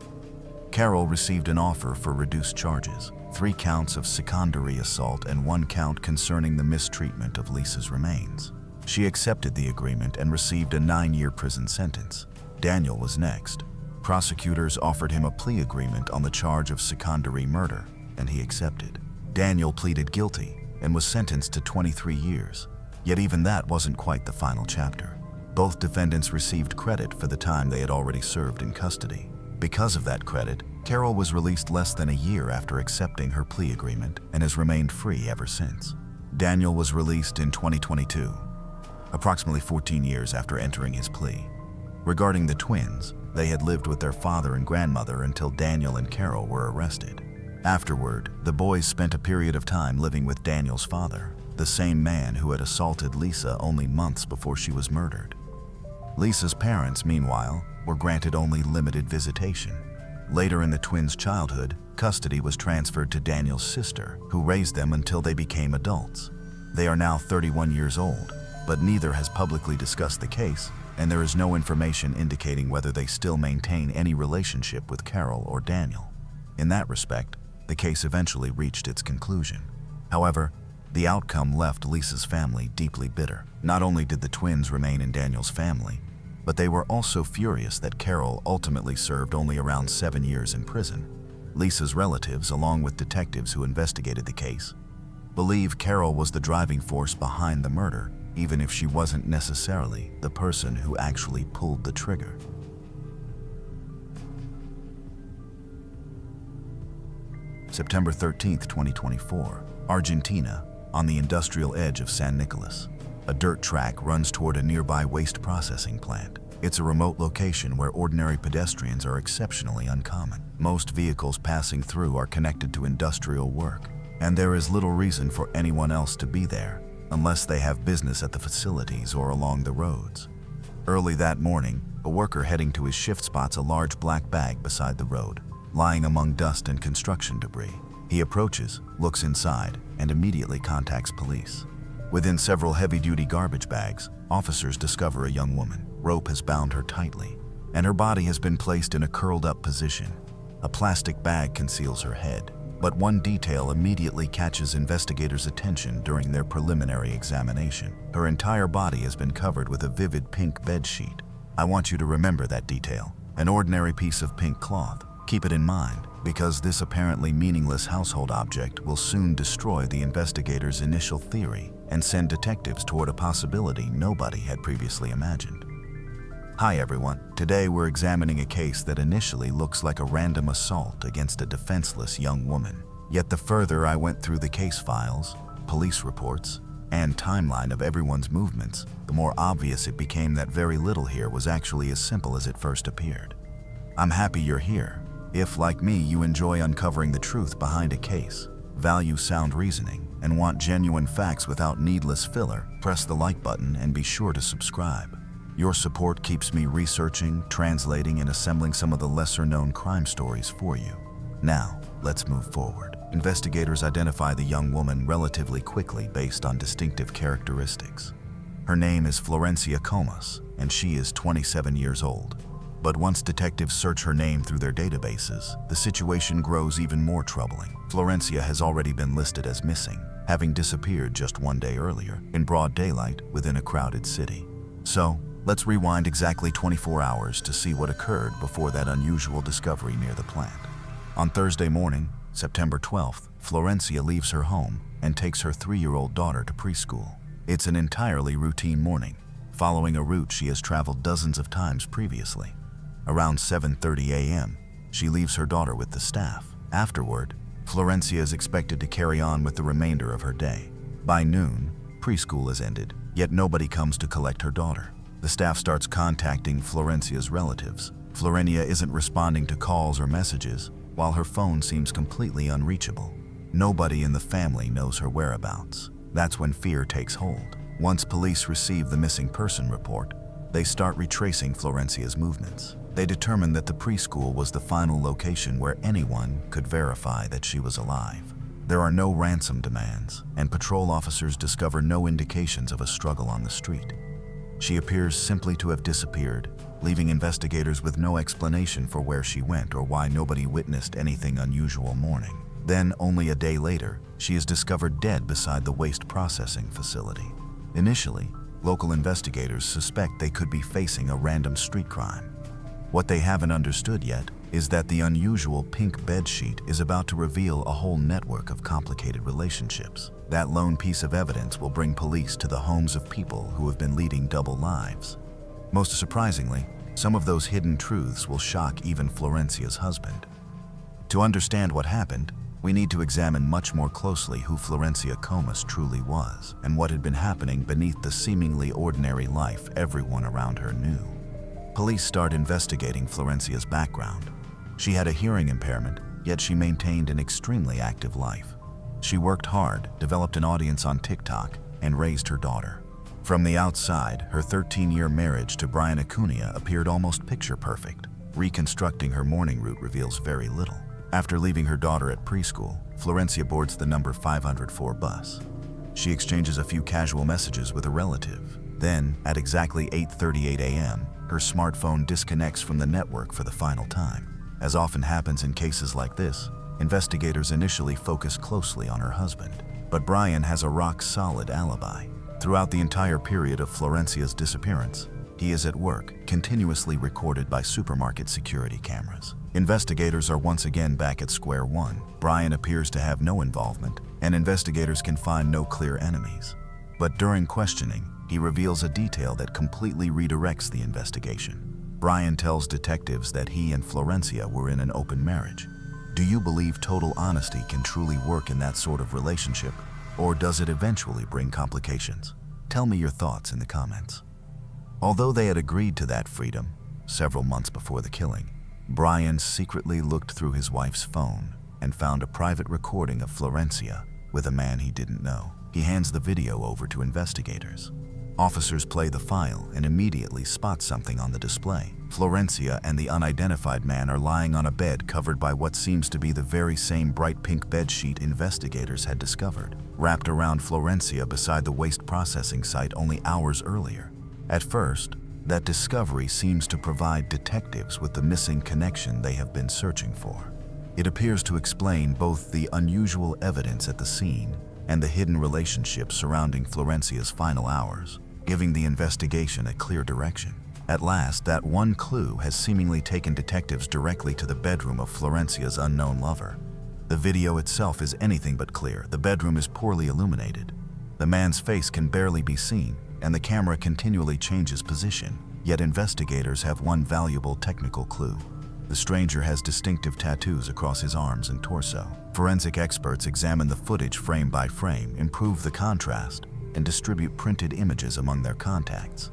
Carol received an offer for reduced charges, 3 counts of secondary assault and 1 count concerning the mistreatment of Lisa's remains. She accepted the agreement and received a 9-year prison sentence. Daniel was next. Prosecutors offered him a plea agreement on the charge of secondary murder, and he accepted. Daniel pleaded guilty and was sentenced to 23 years, yet even that wasn't quite the final chapter. Both defendants received credit for the time they had already served in custody. Because of that credit, Carol was released less than a year after accepting her plea agreement and has remained free ever since. Daniel was released in 2022, approximately 14 years after entering his plea. Regarding the twins, they had lived with their father and grandmother until Daniel and Carol were arrested. Afterward, the boys spent a period of time living with Daniel's father, the same man who had assaulted Lisa only months before she was murdered. Lisa's parents, meanwhile, were granted only limited visitation. Later in the twins' childhood, custody was transferred to Daniel's sister, who raised them until they became adults. They are now 31 years old, but neither has publicly discussed the case, and there is no information indicating whether they still maintain any relationship with Carol or Daniel. In that respect, the case eventually reached its conclusion. However, the outcome left Lisa's family deeply bitter. Not only did the twins remain in Daniel's family, but they were also furious that Carol ultimately served only around 7 years in prison. Lisa's relatives, along with detectives who investigated the case, believe Carol was the driving force behind the murder, even if she wasn't necessarily the person who actually pulled the trigger. September 13, 2024, Argentina, on the industrial edge of San Nicolas. A dirt track runs toward a nearby waste processing plant. It's a remote location where ordinary pedestrians are exceptionally uncommon. Most vehicles passing through are connected to industrial work, and there is little reason for anyone else to be there unless they have business at the facilities or along the roads. Early that morning, a worker heading to his shift spots a large black bag beside the road. lying among dust and construction debris. He approaches, looks inside, and immediately contacts police. Within several heavy-duty garbage bags, officers discover a young woman. Rope has bound her tightly, and her body has been placed in a curled-up position. A plastic bag conceals her head, but one detail immediately catches investigators' attention during their preliminary examination. Her entire body has been covered with a vivid pink bedsheet. I want you to remember that detail. An ordinary piece of pink cloth. Keep it in mind, because this apparently meaningless household object will soon destroy the investigators' initial theory and send detectives toward a possibility nobody had previously imagined. Hi everyone, today we're examining a case that initially looks like a random assault against a defenseless young woman. Yet the further I went through the case files, police reports, and timeline of everyone's movements, the more obvious it became that very little here was actually as simple as it first appeared. I'm happy you're here. If, like me, you enjoy uncovering the truth behind a case, value sound reasoning, and want genuine facts without needless filler, press the like button and be sure to subscribe. Your support keeps me researching, translating, and assembling some of the lesser-known crime stories for you. Now, let's move forward. Investigators identify the young woman relatively quickly based on distinctive characteristics. Her name is Florencia Comas, and she is 27 years old. But once detectives search her name through their databases, the situation grows even more troubling. Florencia has already been listed as missing, having disappeared just one day earlier, in broad daylight within a crowded city. So, let's rewind exactly 24 hours to see what occurred before that unusual discovery near the plant. On Thursday morning, September 12th, Florencia leaves her home and takes her 3-year-old daughter to preschool. It's an entirely routine morning, following a route she has traveled dozens of times previously. Around 7:30 a.m., she leaves her daughter with the staff. Afterward, Florencia is expected to carry on with the remainder of her day. By noon, preschool is ended, yet nobody comes to collect her daughter. The staff starts contacting Florencia's relatives. Florencia isn't responding to calls or messages, while her phone seems completely unreachable. Nobody in the family knows her whereabouts. That's when fear takes hold. Once police receive the missing person report, they start retracing Florencia's movements. They determined that the preschool was the final location where anyone could verify that she was alive. There are no ransom demands, and patrol officers discover no indications of a struggle on the street. She appears simply to have disappeared, leaving investigators with no explanation for where she went or why nobody witnessed anything unusual morning. Then, only a day later, she is discovered dead beside the waste processing facility. Initially, local investigators suspect they could be facing a random street crime. What they haven't understood yet is that the unusual pink bedsheet is about to reveal a whole network of complicated relationships. That lone piece of evidence will bring police to the homes of people who have been leading double lives. Most surprisingly, some of those hidden truths will shock even Florencia's husband. To understand what happened, we need to examine much more closely who Florencia Comas truly was and what had been happening beneath the seemingly ordinary life everyone around her knew. Police start investigating Florencia's background. She had a hearing impairment, yet she maintained an extremely active life. She worked hard, developed an audience on TikTok, and raised her daughter. From the outside, her 13-year marriage to Brian Acuna appeared almost picture-perfect. Reconstructing her morning route reveals very little. After leaving her daughter at preschool, Florencia boards the number 504 bus. She exchanges a few casual messages with a relative. Then, at exactly 8:38 a.m., her smartphone disconnects from the network for the final time. As often happens in cases like this, investigators initially focus closely on her husband. But Brian has a rock-solid alibi. Throughout the entire period of Florencia's disappearance, he is at work, continuously recorded by supermarket security cameras. Investigators are once again back at square one. Brian appears to have no involvement, and investigators can find no clear enemies. But during questioning, he reveals a detail that completely redirects the investigation. Brian tells detectives that he and Florencia were in an open marriage. Do you believe total honesty can truly work in that sort of relationship, or does it eventually bring complications? Tell me your thoughts in the comments. Although they had agreed to that freedom several months before the killing, Brian secretly looked through his wife's phone and found a private recording of Florencia with a man he didn't know. He hands the video over to investigators. Officers play the file and immediately spot something on the display. Florencia and the unidentified man are lying on a bed covered by what seems to be the very same bright pink bedsheet investigators had discovered, wrapped around Florencia beside the waste processing site only hours earlier. At first, that discovery seems to provide detectives with the missing connection they have been searching for. It appears to explain both the unusual evidence at the scene and the hidden relationships surrounding Florencia's final hours, giving the investigation a clear direction. At last, that one clue has seemingly taken detectives directly to the bedroom of Florencia's unknown lover. The video itself is anything but clear. The bedroom is poorly illuminated. The man's face can barely be seen, and the camera continually changes position. Yet investigators have one valuable technical clue. The stranger has distinctive tattoos across his arms and torso. Forensic experts examine the footage frame by frame, improve the contrast, and distribute printed images among their contacts.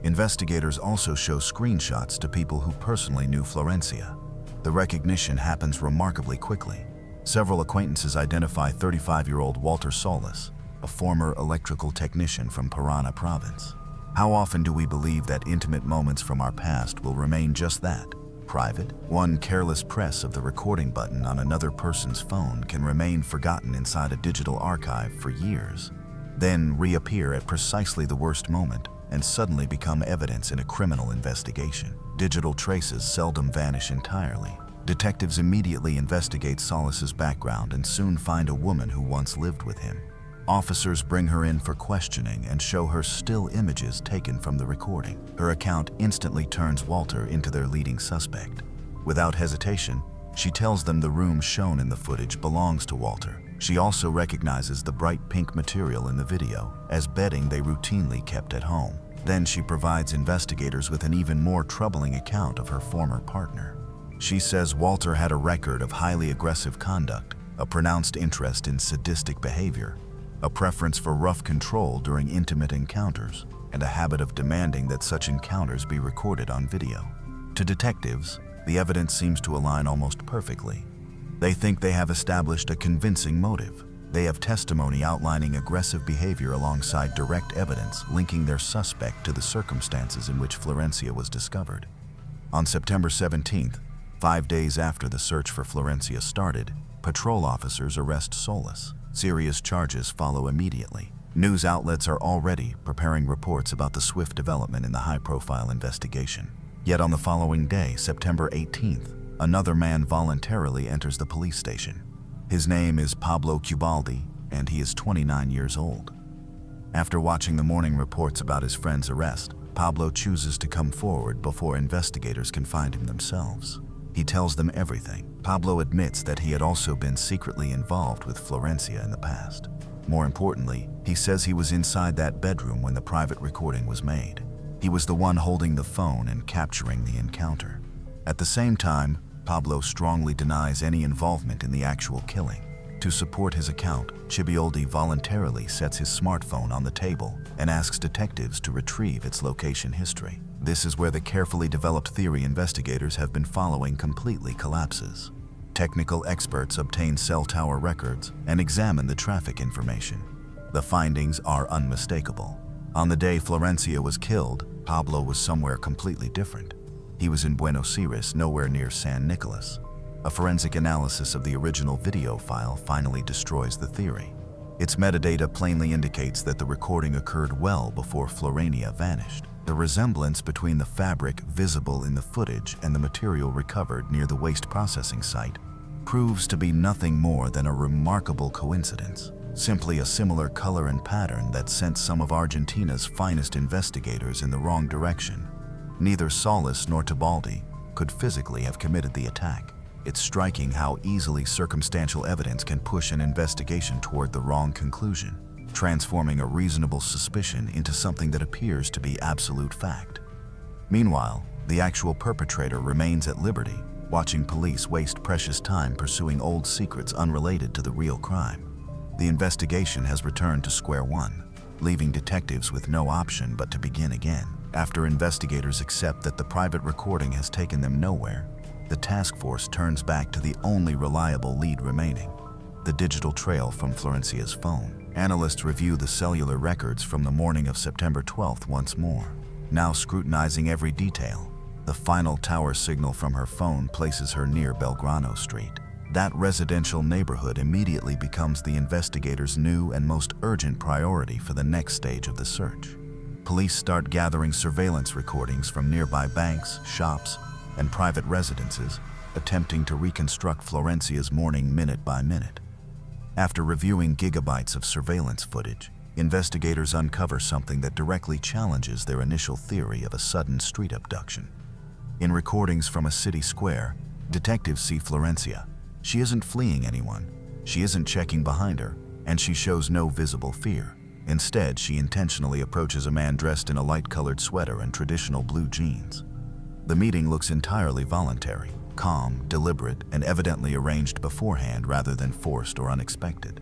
Investigators also show screenshots to people who personally knew Florencia. The recognition happens remarkably quickly. Several acquaintances identify 35-year-old Walter Solis, a former electrical technician from Parana province. How often do we believe that intimate moments from our past will remain just that? Private? One careless press of the recording button on another person's phone can remain forgotten inside a digital archive for years, then reappear at precisely the worst moment and suddenly become evidence in a criminal investigation. Digital traces seldom vanish entirely. Detectives immediately investigate Solis's background and soon find a woman who once lived with him. Officers bring her in for questioning and show her still images taken from the recording. Her account instantly turns Walter into their leading suspect. Without hesitation, she tells them the room shown in the footage belongs to Walter. She also recognizes the bright pink material in the video as bedding they routinely kept at home. Then she provides investigators with an even more troubling account of her former partner. She says Walter had a record of highly aggressive conduct, a pronounced interest in sadistic behavior, a preference for rough control during intimate encounters, and a habit of demanding that such encounters be recorded on video. To detectives, the evidence seems to align almost perfectly. They think they have established a convincing motive. They have testimony outlining aggressive behavior alongside direct evidence linking their suspect to the circumstances in which Florencia was discovered. On September 17th, 5 days after the search for Florencia started, patrol officers arrest Solis. Serious charges follow immediately. News outlets are already preparing reports about the swift development in the high-profile investigation. Yet on the following day, September 18th, another man voluntarily enters the police station. His name is Pablo Cubaldi, and he is 29 years old. After watching the morning reports about his friend's arrest, Pablo chooses to come forward before investigators can find him themselves. He tells them everything. Pablo admits that he had also been secretly involved with Florencia in the past. More importantly, he says he was inside that bedroom when the private recording was made. He was the one holding the phone and capturing the encounter. At the same time, Pablo strongly denies any involvement in the actual killing. To support his account, Ciboldi voluntarily sets his smartphone on the table and asks detectives to retrieve its location history. This is where the carefully developed theory investigators have been following completely collapses. Technical experts obtain cell tower records and examine the traffic information. The findings are unmistakable. On the day Florencia was killed, Pablo was somewhere completely different. He was in Buenos Aires, nowhere near San Nicolas. A forensic analysis of the original video file finally destroys the theory. Its metadata plainly indicates that the recording occurred well before Florencia vanished. The resemblance between the fabric visible in the footage and the material recovered near the waste processing site proves to be nothing more than a remarkable coincidence, simply a similar color and pattern that sent some of Argentina's finest investigators in the wrong direction. Neither Solis nor Tibaldi could physically have committed the attack. It's striking how easily circumstantial evidence can push an investigation toward the wrong conclusion, transforming a reasonable suspicion into something that appears to be absolute fact. Meanwhile, the actual perpetrator remains at liberty, watching police waste precious time pursuing old secrets unrelated to the real crime. The investigation has returned to square one, leaving detectives with no option but to begin again. After investigators accept that the private recording has taken them nowhere, the task force turns back to the only reliable lead remaining, the digital trail from Florencia's phone. Analysts review the cellular records from the morning of September 12th once more, now scrutinizing every detail. The final tower signal from her phone places her near Belgrano Street. That residential neighborhood immediately becomes the investigators' new and most urgent priority for the next stage of the search. Police start gathering surveillance recordings from nearby banks, shops, and private residences, attempting to reconstruct Florencia's morning minute by minute. After reviewing gigabytes of surveillance footage, investigators uncover something that directly challenges their initial theory of a sudden street abduction. In recordings from a city square, detectives see Florencia. She isn't fleeing anyone, she isn't checking behind her, and she shows no visible fear. Instead, she intentionally approaches a man dressed in a light-colored sweater and traditional blue jeans. The meeting looks entirely voluntary, calm, deliberate, and evidently arranged beforehand rather than forced or unexpected.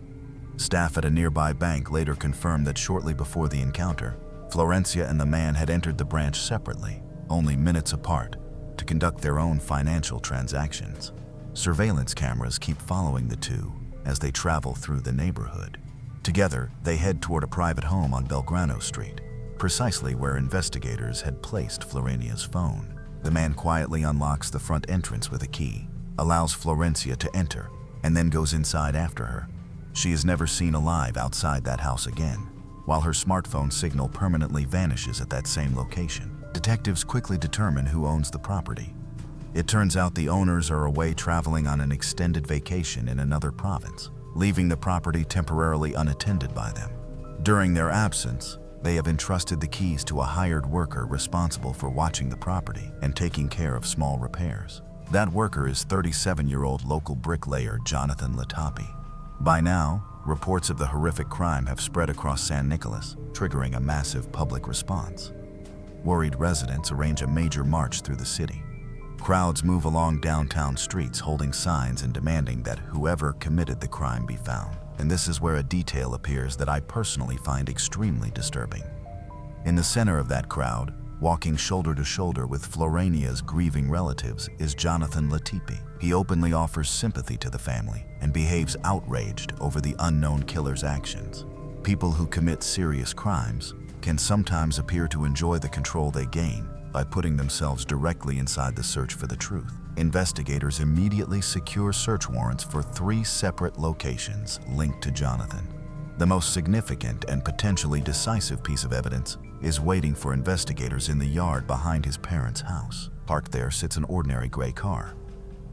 Staff at a nearby bank later confirmed that shortly before the encounter, Florencia and the man had entered the branch separately, only minutes apart, to conduct their own financial transactions. Surveillance cameras keep following the two as they travel through the neighborhood. Together, they head toward a private home on Belgrano Street, precisely where investigators had placed Florencia's phone. The man quietly unlocks the front entrance with a key, allows Florencia to enter, and then goes inside after her. She is never seen alive outside that house again, while her smartphone signal permanently vanishes at that same location. Detectives quickly determine who owns the property. It turns out the owners are away traveling on an extended vacation in another province, leaving the property temporarily unattended by them. During their absence, they have entrusted the keys to a hired worker responsible for watching the property and taking care of small repairs. That worker is 37-year-old local bricklayer Jonathan Latapi. By now, reports of the horrific crime have spread across San Nicolas, triggering a massive public response. Worried residents arrange a major march through the city. Crowds move along downtown streets holding signs and demanding that whoever committed the crime be found. And this is where a detail appears that I personally find extremely disturbing. In the center of that crowd, walking shoulder to shoulder with Florencia's grieving relatives, is Jonathan Latipi. He openly offers sympathy to the family and behaves outraged over the unknown killer's actions. People who commit serious crimes can sometimes appear to enjoy the control they gain by putting themselves directly inside the search for the truth. Investigators immediately secure search warrants for 3 separate locations linked to Jonathan. The most significant and potentially decisive piece of evidence is waiting for investigators in the yard behind his parents' house. Parked there sits an ordinary gray car.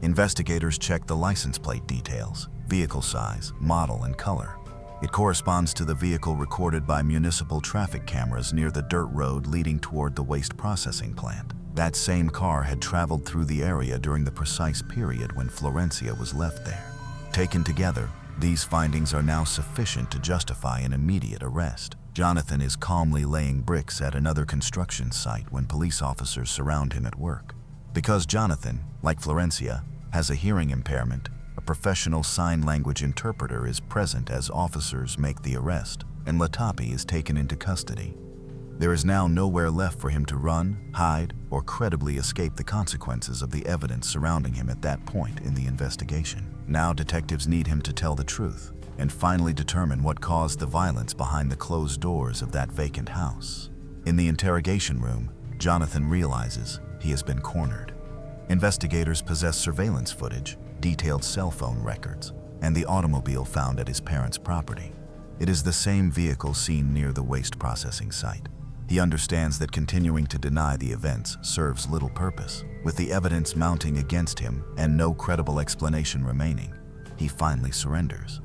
Investigators check the license plate details, vehicle size, model, and color. It corresponds to the vehicle recorded by municipal traffic cameras near the dirt road leading toward the waste processing plant. That same car had traveled through the area during the precise period when Florencia was left there. Taken together, these findings are now sufficient to justify an immediate arrest. Jonathan is calmly laying bricks at another construction site when police officers surround him at work. Because Jonathan, like Florencia, has a hearing impairment, a professional sign language interpreter is present as officers make the arrest, and Latapi is taken into custody. There is now nowhere left for him to run, hide, or credibly escape the consequences of the evidence surrounding him at that point in the investigation. Now detectives need him to tell the truth and finally determine what caused the violence behind the closed doors of that vacant house. In the interrogation room, Jonathan realizes he has been cornered. Investigators possess surveillance footage, detailed cell phone records, and the automobile found at his parents' property. It is the same vehicle seen near the waste processing site. He understands that continuing to deny the events serves little purpose. With the evidence mounting against him and no credible explanation remaining, he finally surrenders.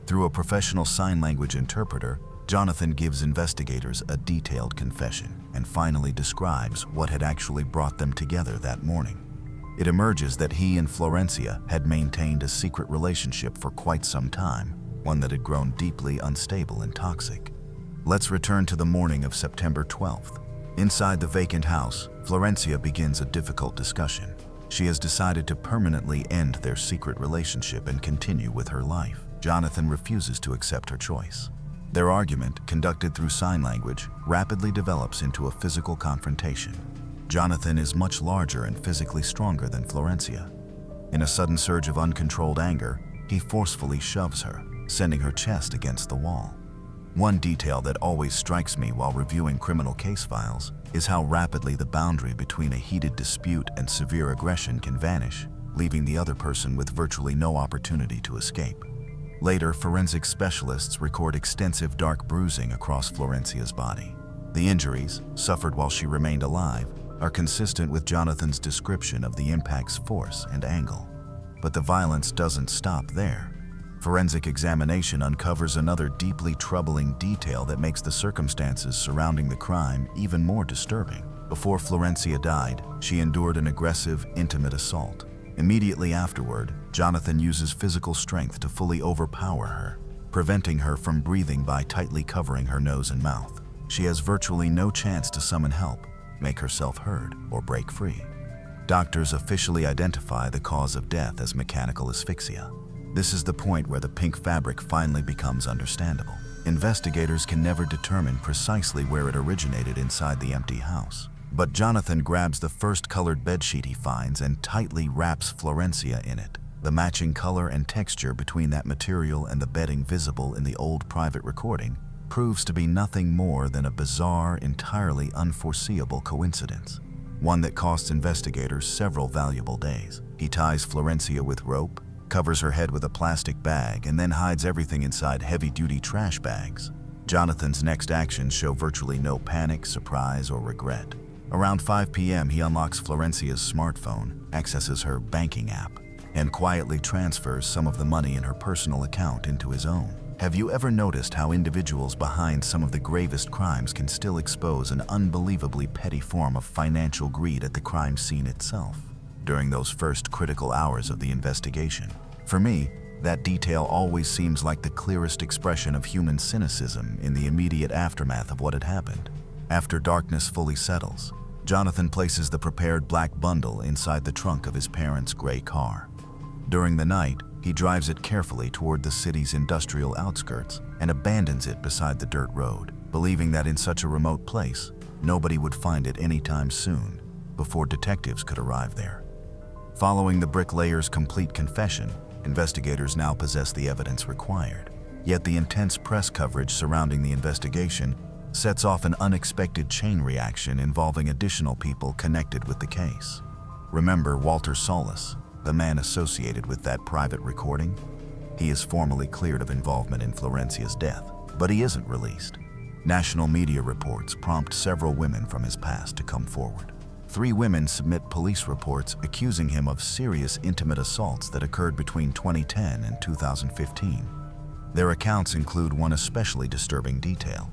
Through a professional sign language interpreter, Jonathan gives investigators a detailed confession and finally describes what had actually brought them together that morning. It emerges that he and Florencia had maintained a secret relationship for quite some time, one that had grown deeply unstable and toxic. Let's return to the morning of September 12th. Inside the vacant house, Florencia begins a difficult discussion. She has decided to permanently end their secret relationship and continue with her life. Jonathan refuses to accept her choice. Their argument, conducted through sign language, rapidly develops into a physical confrontation. Jonathan is much larger and physically stronger than Florencia. In a sudden surge of uncontrolled anger, he forcefully shoves her, sending her chest against the wall. One detail that always strikes me while reviewing criminal case files is how rapidly the boundary between a heated dispute and severe aggression can vanish, leaving the other person with virtually no opportunity to escape. Later, forensic specialists record extensive dark bruising across Florencia's body. The injuries, suffered while she remained alive, are consistent with Jonathan's description of the impact's force and angle. But the violence doesn't stop there. Forensic examination uncovers another deeply troubling detail that makes the circumstances surrounding the crime even more disturbing. Before Florencia died, she endured an aggressive, intimate assault. Immediately afterward, Jonathan uses physical strength to fully overpower her, preventing her from breathing by tightly covering her nose and mouth. She has virtually no chance to summon help, make herself heard, or break free. Doctors officially identify the cause of death as mechanical asphyxia. This is the point where the pink fabric finally becomes understandable. Investigators can never determine precisely where it originated inside the empty house. But Jonathan grabs the first colored bedsheet he finds and tightly wraps Florencia in it. The matching color and texture between that material and the bedding visible in the old private recording proves to be nothing more than a bizarre, entirely unforeseeable coincidence. One that costs investigators several valuable days. He ties Florencia with rope, covers her head with a plastic bag, and then hides everything inside heavy-duty trash bags. Jonathan's next actions show virtually no panic, surprise, or regret. Around 5 p.m., he unlocks Florencia's smartphone, accesses her banking app, and quietly transfers some of the money in her personal account into his own. Have you ever noticed how individuals behind some of the gravest crimes can still expose an unbelievably petty form of financial greed at the crime scene itself? During those first critical hours of the investigation, for me, that detail always seems like the clearest expression of human cynicism in the immediate aftermath of what had happened. After darkness fully settles, Jonathan places the prepared black bundle inside the trunk of his parents' gray car. During the night, he drives it carefully toward the city's industrial outskirts and abandons it beside the dirt road, believing that in such a remote place, nobody would find it anytime soon, before detectives could arrive there. Following the bricklayer's complete confession, investigators now possess the evidence required. Yet the intense press coverage surrounding the investigation sets off an unexpected chain reaction involving additional people connected with the case. Remember Walter Solis, the man associated with that private recording? He is formally cleared of involvement in Florencia's death, but he isn't released. National media reports prompt several women from his past to come forward. 3 women submit police reports accusing him of serious intimate assaults that occurred between 2010 and 2015. Their accounts include one especially disturbing detail.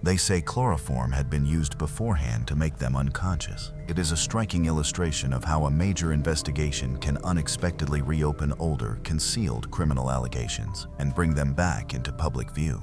They say chloroform had been used beforehand to make them unconscious. It is a striking illustration of how a major investigation can unexpectedly reopen older, concealed criminal allegations and bring them back into public view.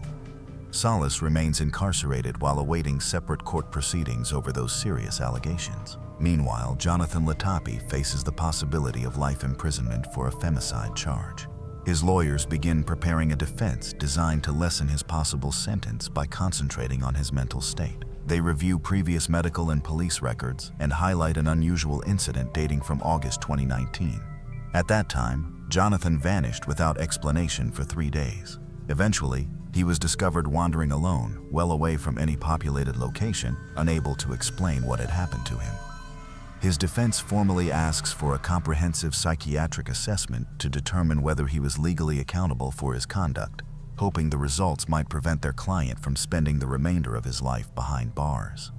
Solis remains incarcerated while awaiting separate court proceedings over those serious allegations. Meanwhile, Jonathan Latapi faces the possibility of life imprisonment for a femicide charge. His lawyers begin preparing a defense designed to lessen his possible sentence by concentrating on his mental state. They review previous medical and police records and highlight an unusual incident dating from August 2019. At that time, Jonathan vanished without explanation for 3 days. Eventually, he was discovered wandering alone, well away from any populated location, unable to explain what had happened to him. His defense formally asks for a comprehensive psychiatric assessment to determine whether he was legally accountable for his conduct, hoping the results might prevent their client from spending the remainder of his life behind bars.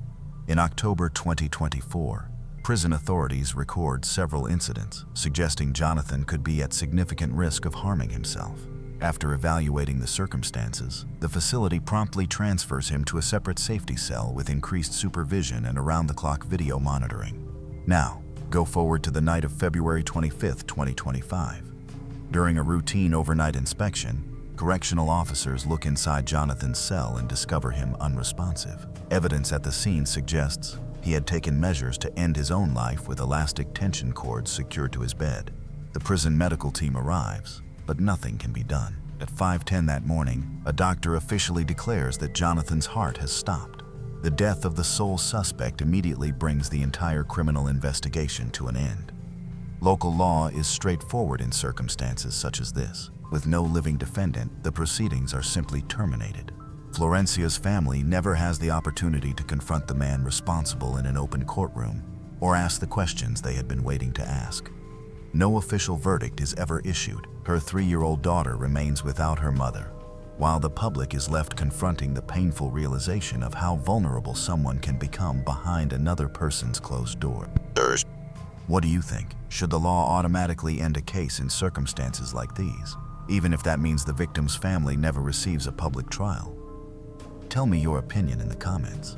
In October 2024, prison authorities record several incidents suggesting Jonathan could be at significant risk of harming himself. After evaluating the circumstances, the facility promptly transfers him to a separate safety cell with increased supervision and around-the-clock video monitoring. Now, go forward to the night of February 25, 2025. During a routine overnight inspection, correctional officers look inside Jonathan's cell and discover him unresponsive. Evidence at the scene suggests he had taken measures to end his own life with elastic tension cords secured to his bed. The prison medical team arrives, but nothing can be done. At 5:10 that morning, a doctor officially declares that Jonathan's heart has stopped. The death of the sole suspect immediately brings the entire criminal investigation to an end. Local law is straightforward in circumstances such as this. With no living defendant, the proceedings are simply terminated. Florencia's family never has the opportunity to confront the man responsible in an open courtroom or ask the questions they had been waiting to ask. No official verdict is ever issued. Her 3-year-old daughter remains without her mother, while the public is left confronting the painful realization of how vulnerable someone can become behind another person's closed door. What do you think? Should the law automatically end a case in circumstances like these, even if that means the victim's family never receives a public trial? Tell me your opinion in the comments.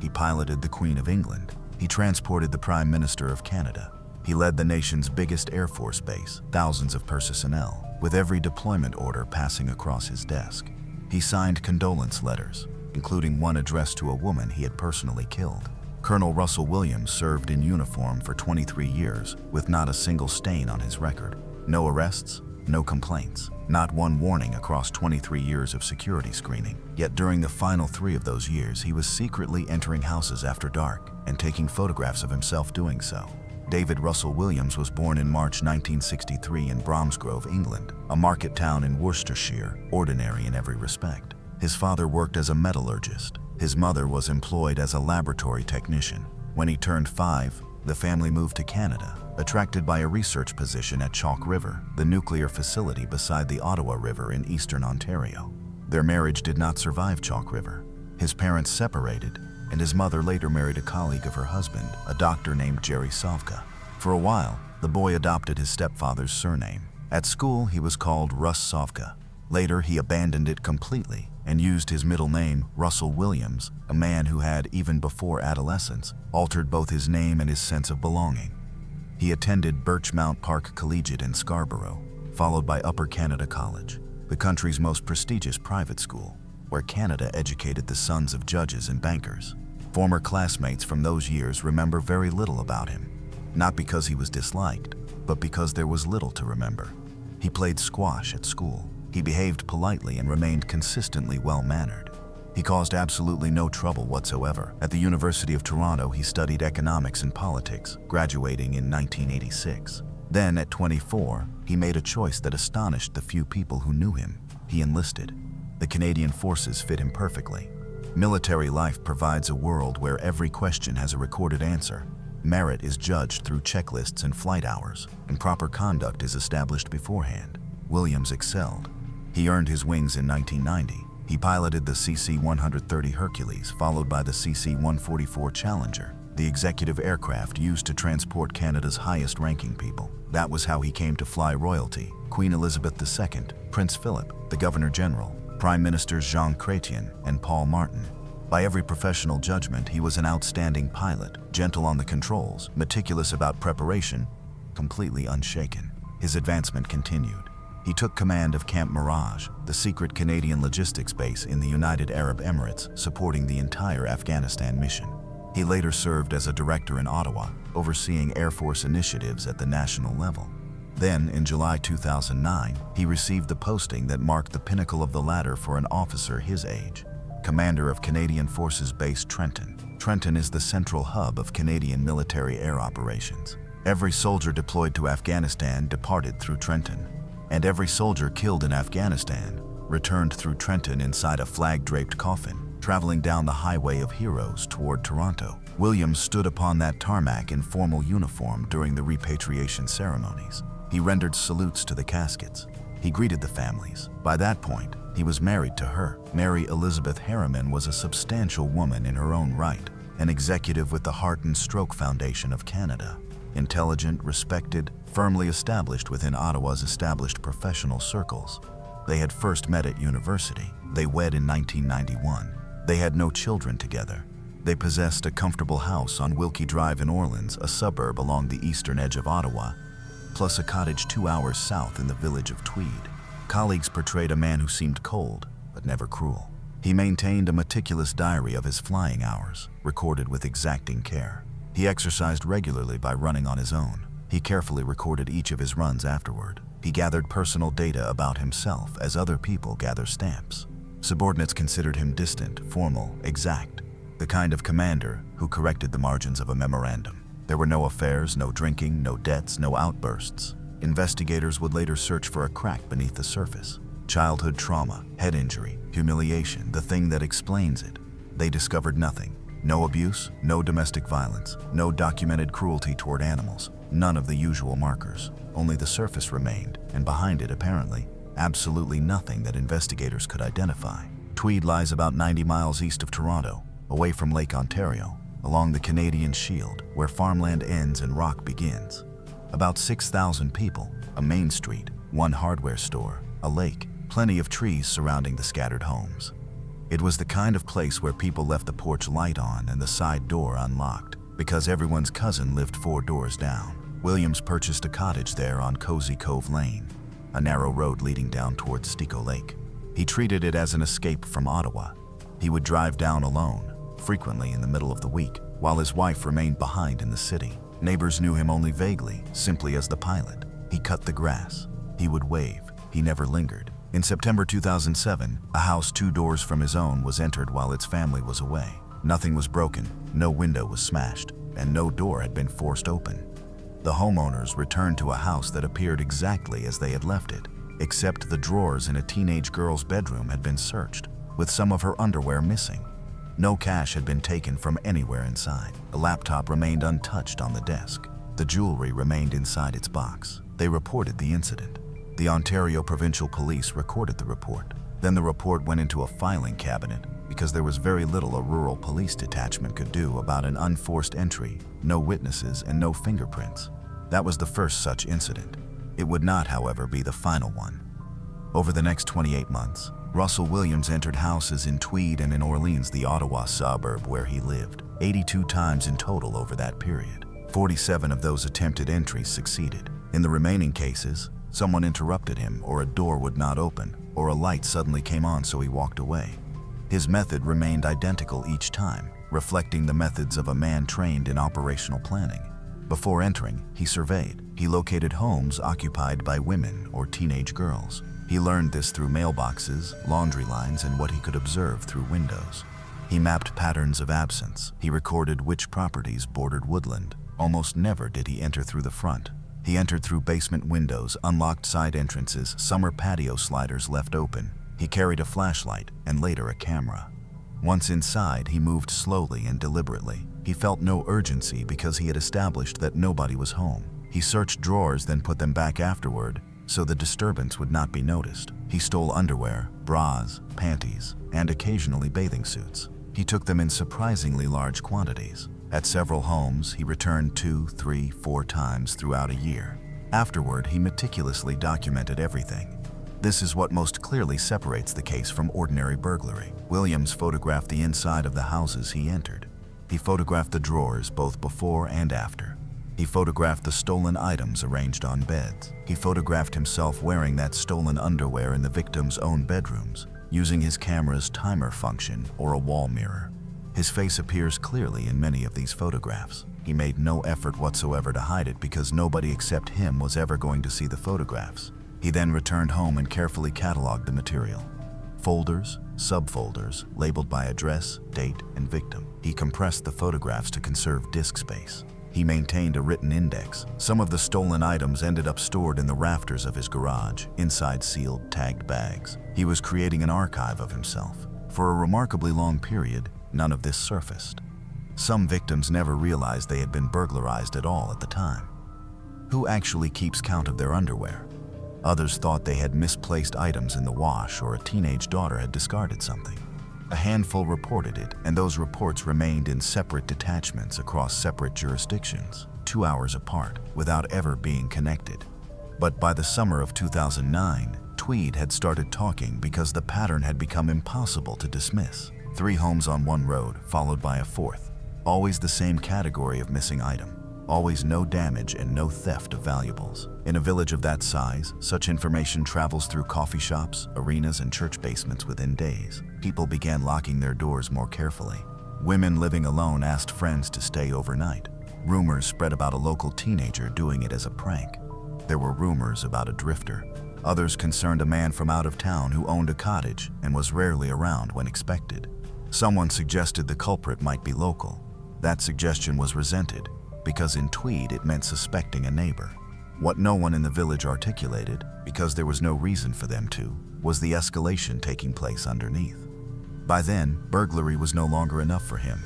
He piloted the Queen of England. He transported the Prime Minister of Canada. He led the nation's biggest Air Force base, thousands of personnel, with every deployment order passing across his desk. He signed condolence letters, including one addressed to a woman he had personally killed. Colonel Russell Williams served in uniform for 23 years with not a single stain on his record. No arrests, no complaints, not one warning across 23 years of security screening. Yet during the final 3 of those years, he was secretly entering houses after dark and taking photographs of himself doing so. David Russell Williams was born in March 1963 in Bromsgrove, England, a market town in Worcestershire, ordinary in every respect. His father worked as a metallurgist. His mother was employed as a laboratory technician. When he turned 5, the family moved to Canada, attracted by a research position at Chalk River, the nuclear facility beside the Ottawa River in eastern Ontario. Their marriage did not survive Chalk River. His parents separated, and his mother later married a colleague of her husband, a doctor named Jerry Savka. For a while, the boy adopted his stepfather's surname. At school, he was called Russ Savka. Later, he abandoned it completely and used his middle name, Russell Williams, a man who had, even before adolescence, altered both his name and his sense of belonging. He attended Birchmount Park Collegiate in Scarborough, followed by Upper Canada College, the country's most prestigious private school, where Canada educated the sons of judges and bankers. Former classmates from those years remember very little about him, not because he was disliked, but because there was little to remember. He played squash at school. He behaved politely and remained consistently well-mannered. He caused absolutely no trouble whatsoever. At the University of Toronto, he studied economics and politics, graduating in 1986. Then, at 24, he made a choice that astonished the few people who knew him. He enlisted. The Canadian Forces fit him perfectly. Military life provides a world where every question has a recorded answer. Merit is judged through checklists and flight hours, and proper conduct is established beforehand. Williams excelled. He earned his wings in 1990. He piloted the CC-130 Hercules, followed by the CC-144 Challenger, the executive aircraft used to transport Canada's highest-ranking people. That was how he came to fly royalty, Queen Elizabeth II, Prince Philip, the Governor-General, Prime Ministers Jean Chrétien and Paul Martin. By every professional judgment, he was an outstanding pilot, gentle on the controls, meticulous about preparation, completely unshaken. His advancement continued. He took command of Camp Mirage, the secret Canadian logistics base in the United Arab Emirates, supporting the entire Afghanistan mission. He later served as a director in Ottawa, overseeing Air Force initiatives at the national level. Then, in July 2009, he received the posting that marked the pinnacle of the ladder for an officer his age, Commander of Canadian Forces Base Trenton. Trenton is the central hub of Canadian military air operations. Every soldier deployed to Afghanistan departed through Trenton, and every soldier killed in Afghanistan returned through Trenton inside a flag-draped coffin, traveling down the Highway of Heroes toward Toronto. Williams stood upon that tarmac in formal uniform during the repatriation ceremonies. He rendered salutes to the caskets. He greeted the families. By that point, he was married to her. Mary Elizabeth Harriman was a substantial woman in her own right, an executive with the Heart and Stroke Foundation of Canada. Intelligent, respected, firmly established within Ottawa's established professional circles. They had first met at university. They wed in 1991. They had no children together. They possessed a comfortable house on Wilkie Drive in Orleans, a suburb along the eastern edge of Ottawa, plus a cottage 2 hours south in the village of Tweed. Colleagues portrayed a man who seemed cold, but never cruel. He maintained a meticulous diary of his flying hours, recorded with exacting care. He exercised regularly by running on his own. He carefully recorded each of his runs afterward. He gathered personal data about himself as other people gather stamps. Subordinates considered him distant, formal, exact, the kind of commander who corrected the margins of a memorandum. There were no affairs, no drinking, no debts, no outbursts. Investigators would later search for a crack beneath the surface. Childhood trauma, head injury, humiliation, the thing that explains it. They discovered nothing. No abuse, no domestic violence, no documented cruelty toward animals, none of the usual markers. Only the surface remained, and behind it, apparently, absolutely nothing that investigators could identify. Tweed lies about 90 miles east of Toronto, away from Lake Ontario, along the Canadian Shield, where farmland ends and rock begins. About 6,000 people, a main street, one hardware store, a lake, plenty of trees surrounding the scattered homes. It was the kind of place where people left the porch light on and the side door unlocked, because everyone's cousin lived 4 doors down. Williams purchased a cottage there on Cozy Cove Lane, a narrow road leading down towards Stico Lake. He treated it as an escape from Ottawa. He would drive down alone, frequently in the middle of the week, while his wife remained behind in the city. Neighbors knew him only vaguely, simply as the pilot. He cut the grass. He would wave. He never lingered. In September 2007, a house 2 doors from his own was entered while its family was away. Nothing was broken, no window was smashed, and no door had been forced open. The homeowners returned to a house that appeared exactly as they had left it, except the drawers in a teenage girl's bedroom had been searched, with some of her underwear missing. No cash had been taken from anywhere inside. The laptop remained untouched on the desk. The jewelry remained inside its box. They reported the incident. The Ontario Provincial Police recorded the report. Then the report went into a filing cabinet because there was very little a rural police detachment could do about an unforced entry, no witnesses and no fingerprints. That was the first such incident. It would not, however, be the final one. Over the next 28 months, Russell Williams entered houses in Tweed and in Orleans, the Ottawa suburb where he lived, 82 times in total over that period. 47 of those attempted entries succeeded. In the remaining cases, someone interrupted him, or a door would not open, or a light suddenly came on so he walked away. His method remained identical each time, reflecting the methods of a man trained in operational planning. Before entering, he surveyed. He located homes occupied by women or teenage girls. He learned this through mailboxes, laundry lines, and what he could observe through windows. He mapped patterns of absence. He recorded which properties bordered woodland. Almost never did he enter through the front. He entered through basement windows, unlocked side entrances, summer patio sliders left open. He carried a flashlight and later a camera. Once inside, he moved slowly and deliberately. He felt no urgency because he had established that nobody was home. He searched drawers, then put them back afterward so the disturbance would not be noticed. He stole underwear, bras, panties, and occasionally bathing suits. He took them in surprisingly large quantities. At several homes, he returned 2, 3, 4 times throughout a year. Afterward, he meticulously documented everything. This is what most clearly separates the case from ordinary burglary. Williams photographed the inside of the houses he entered. He photographed the drawers both before and after. He photographed the stolen items arranged on beds. He photographed himself wearing that stolen underwear in the victim's own bedrooms, using his camera's timer function or a wall mirror. His face appears clearly in many of these photographs. He made no effort whatsoever to hide it because nobody except him was ever going to see the photographs. He then returned home and carefully cataloged the material. Folders, subfolders, labeled by address, date, and victim. He compressed the photographs to conserve disk space. He maintained a written index. Some of the stolen items ended up stored in the rafters of his garage, inside sealed, tagged bags. He was creating an archive of himself. For a remarkably long period, none of this surfaced. Some victims never realized they had been burglarized at all at the time. Who actually keeps count of their underwear? Others thought they had misplaced items in the wash or a teenage daughter had discarded something. A handful reported it, and those reports remained in separate detachments across separate jurisdictions, 2 hours apart, without ever being connected. But by the summer of 2009, Tweed had started talking because the pattern had become impossible to dismiss. 3 homes on one road, followed by a 4th. Always the same category of missing item. Always no damage and no theft of valuables. In a village of that size, such information travels through coffee shops, arenas, and church basements within days. People began locking their doors more carefully. Women living alone asked friends to stay overnight. Rumors spread about a local teenager doing it as a prank. There were rumors about a drifter. Others concerned a man from out of town who owned a cottage and was rarely around when expected. Someone suggested the culprit might be local. That suggestion was resented because in Tweed it meant suspecting a neighbor. What no one in the village articulated, because there was no reason for them to, was the escalation taking place underneath. By then, burglary was no longer enough for him.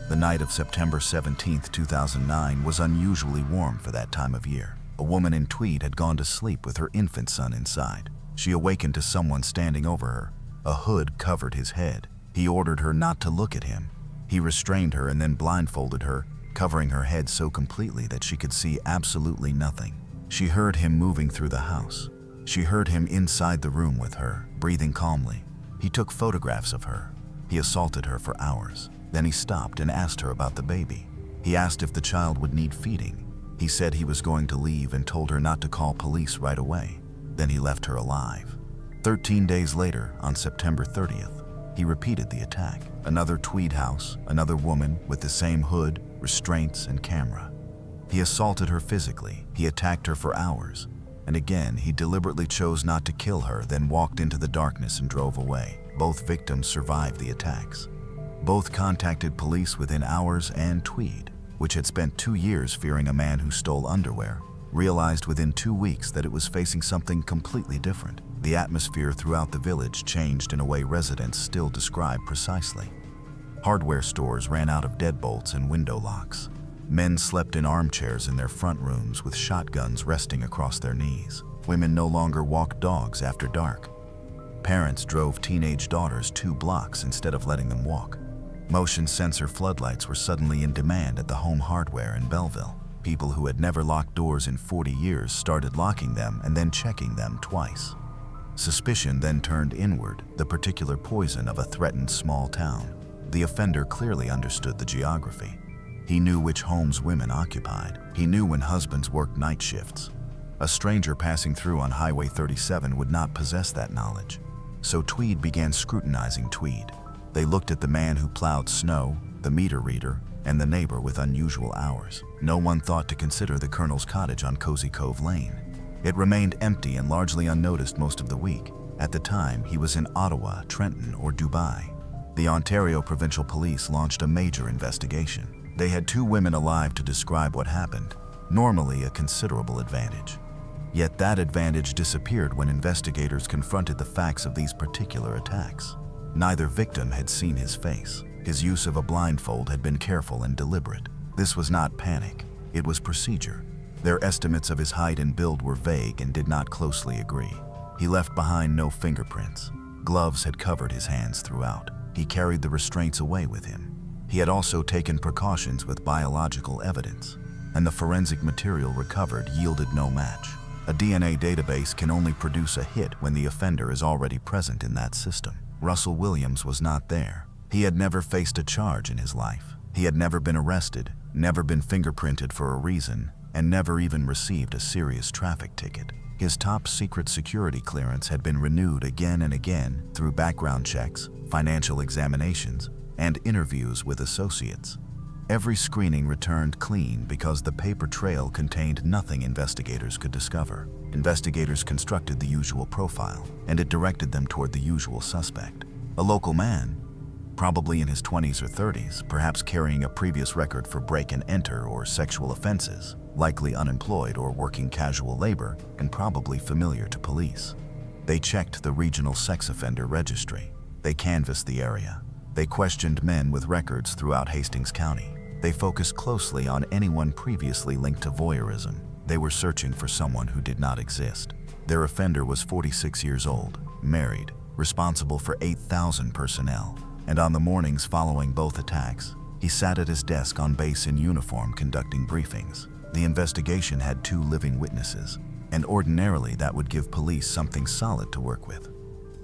The night of September 17, 2009 was unusually warm for that time of year. A woman in Tweed had gone to sleep with her infant son inside. She awakened to someone standing over her. A hood covered his head. He ordered her not to look at him. He restrained her and then blindfolded her, covering her head so completely that she could see absolutely nothing. She heard him moving through the house. She heard him inside the room with her, breathing calmly. He took photographs of her. He assaulted her for hours. Then he stopped and asked her about the baby. He asked if the child would need feeding. He said he was going to leave and told her not to call police right away. Then he left her alive. 13 days later, on September 30th, he repeated the attack. Another Tweed house, another woman with the same hood, restraints, and camera. He assaulted her physically. He attacked her for hours. And again, he deliberately chose not to kill her, then walked into the darkness and drove away. Both victims survived the attacks. Both contacted police within hours, and Tweed, which had spent 2 years fearing a man who stole underwear, realized within 2 weeks that it was facing something completely different. The atmosphere throughout the village changed in a way residents still describe precisely. Hardware stores ran out of deadbolts and window locks. Men slept in armchairs in their front rooms with shotguns resting across their knees. Women no longer walked dogs after dark. Parents drove teenage daughters 2 blocks instead of letting them walk. Motion sensor floodlights were suddenly in demand at the Home Hardware in Belleville. People who had never locked doors in 40 years started locking them and then checking them twice. Suspicion then turned inward, the particular poison of a threatened small town. The offender clearly understood the geography. He knew which homes women occupied. He knew when husbands worked night shifts. A stranger passing through on Highway 37 would not possess that knowledge. So Tweed began scrutinizing Tweed. They looked at the man who plowed snow, the meter reader, and the neighbor with unusual hours. No one thought to consider the Colonel's cottage on Cozy Cove Lane. It remained empty and largely unnoticed most of the week. At the time, he was in Ottawa, Trenton, or Dubai. The Ontario Provincial Police launched a major investigation. They had 2 women alive to describe what happened, normally a considerable advantage. Yet that advantage disappeared when investigators confronted the facts of these particular attacks. Neither victim had seen his face. His use of a blindfold had been careful and deliberate. This was not panic, it was procedure. Their estimates of his height and build were vague and did not closely agree. He left behind no fingerprints. Gloves had covered his hands throughout. He carried the restraints away with him. He had also taken precautions with biological evidence, and the forensic material recovered yielded no match. A DNA database can only produce a hit when the offender is already present in that system. Russell Williams was not there. He had never faced a charge in his life. He had never been arrested, never been fingerprinted for a reason, and never even received a serious traffic ticket. His top-secret security clearance had been renewed again and again through background checks, financial examinations, and interviews with associates. Every screening returned clean because the paper trail contained nothing investigators could discover. Investigators constructed the usual profile, and it directed them toward the usual suspect. A local man, probably in his 20s or 30s, perhaps carrying a previous record for break and enter or sexual offenses, likely unemployed or working casual labor, and probably familiar to police. They checked the regional sex offender registry. They canvassed the area. They questioned men with records throughout Hastings County. They focused closely on anyone previously linked to voyeurism. They were searching for someone who did not exist. Their offender was 46 years old, married, responsible for 8,000 personnel, and on the mornings following both attacks, he sat at his desk on base in uniform conducting briefings. The investigation had 2 living witnesses, and ordinarily that would give police something solid to work with.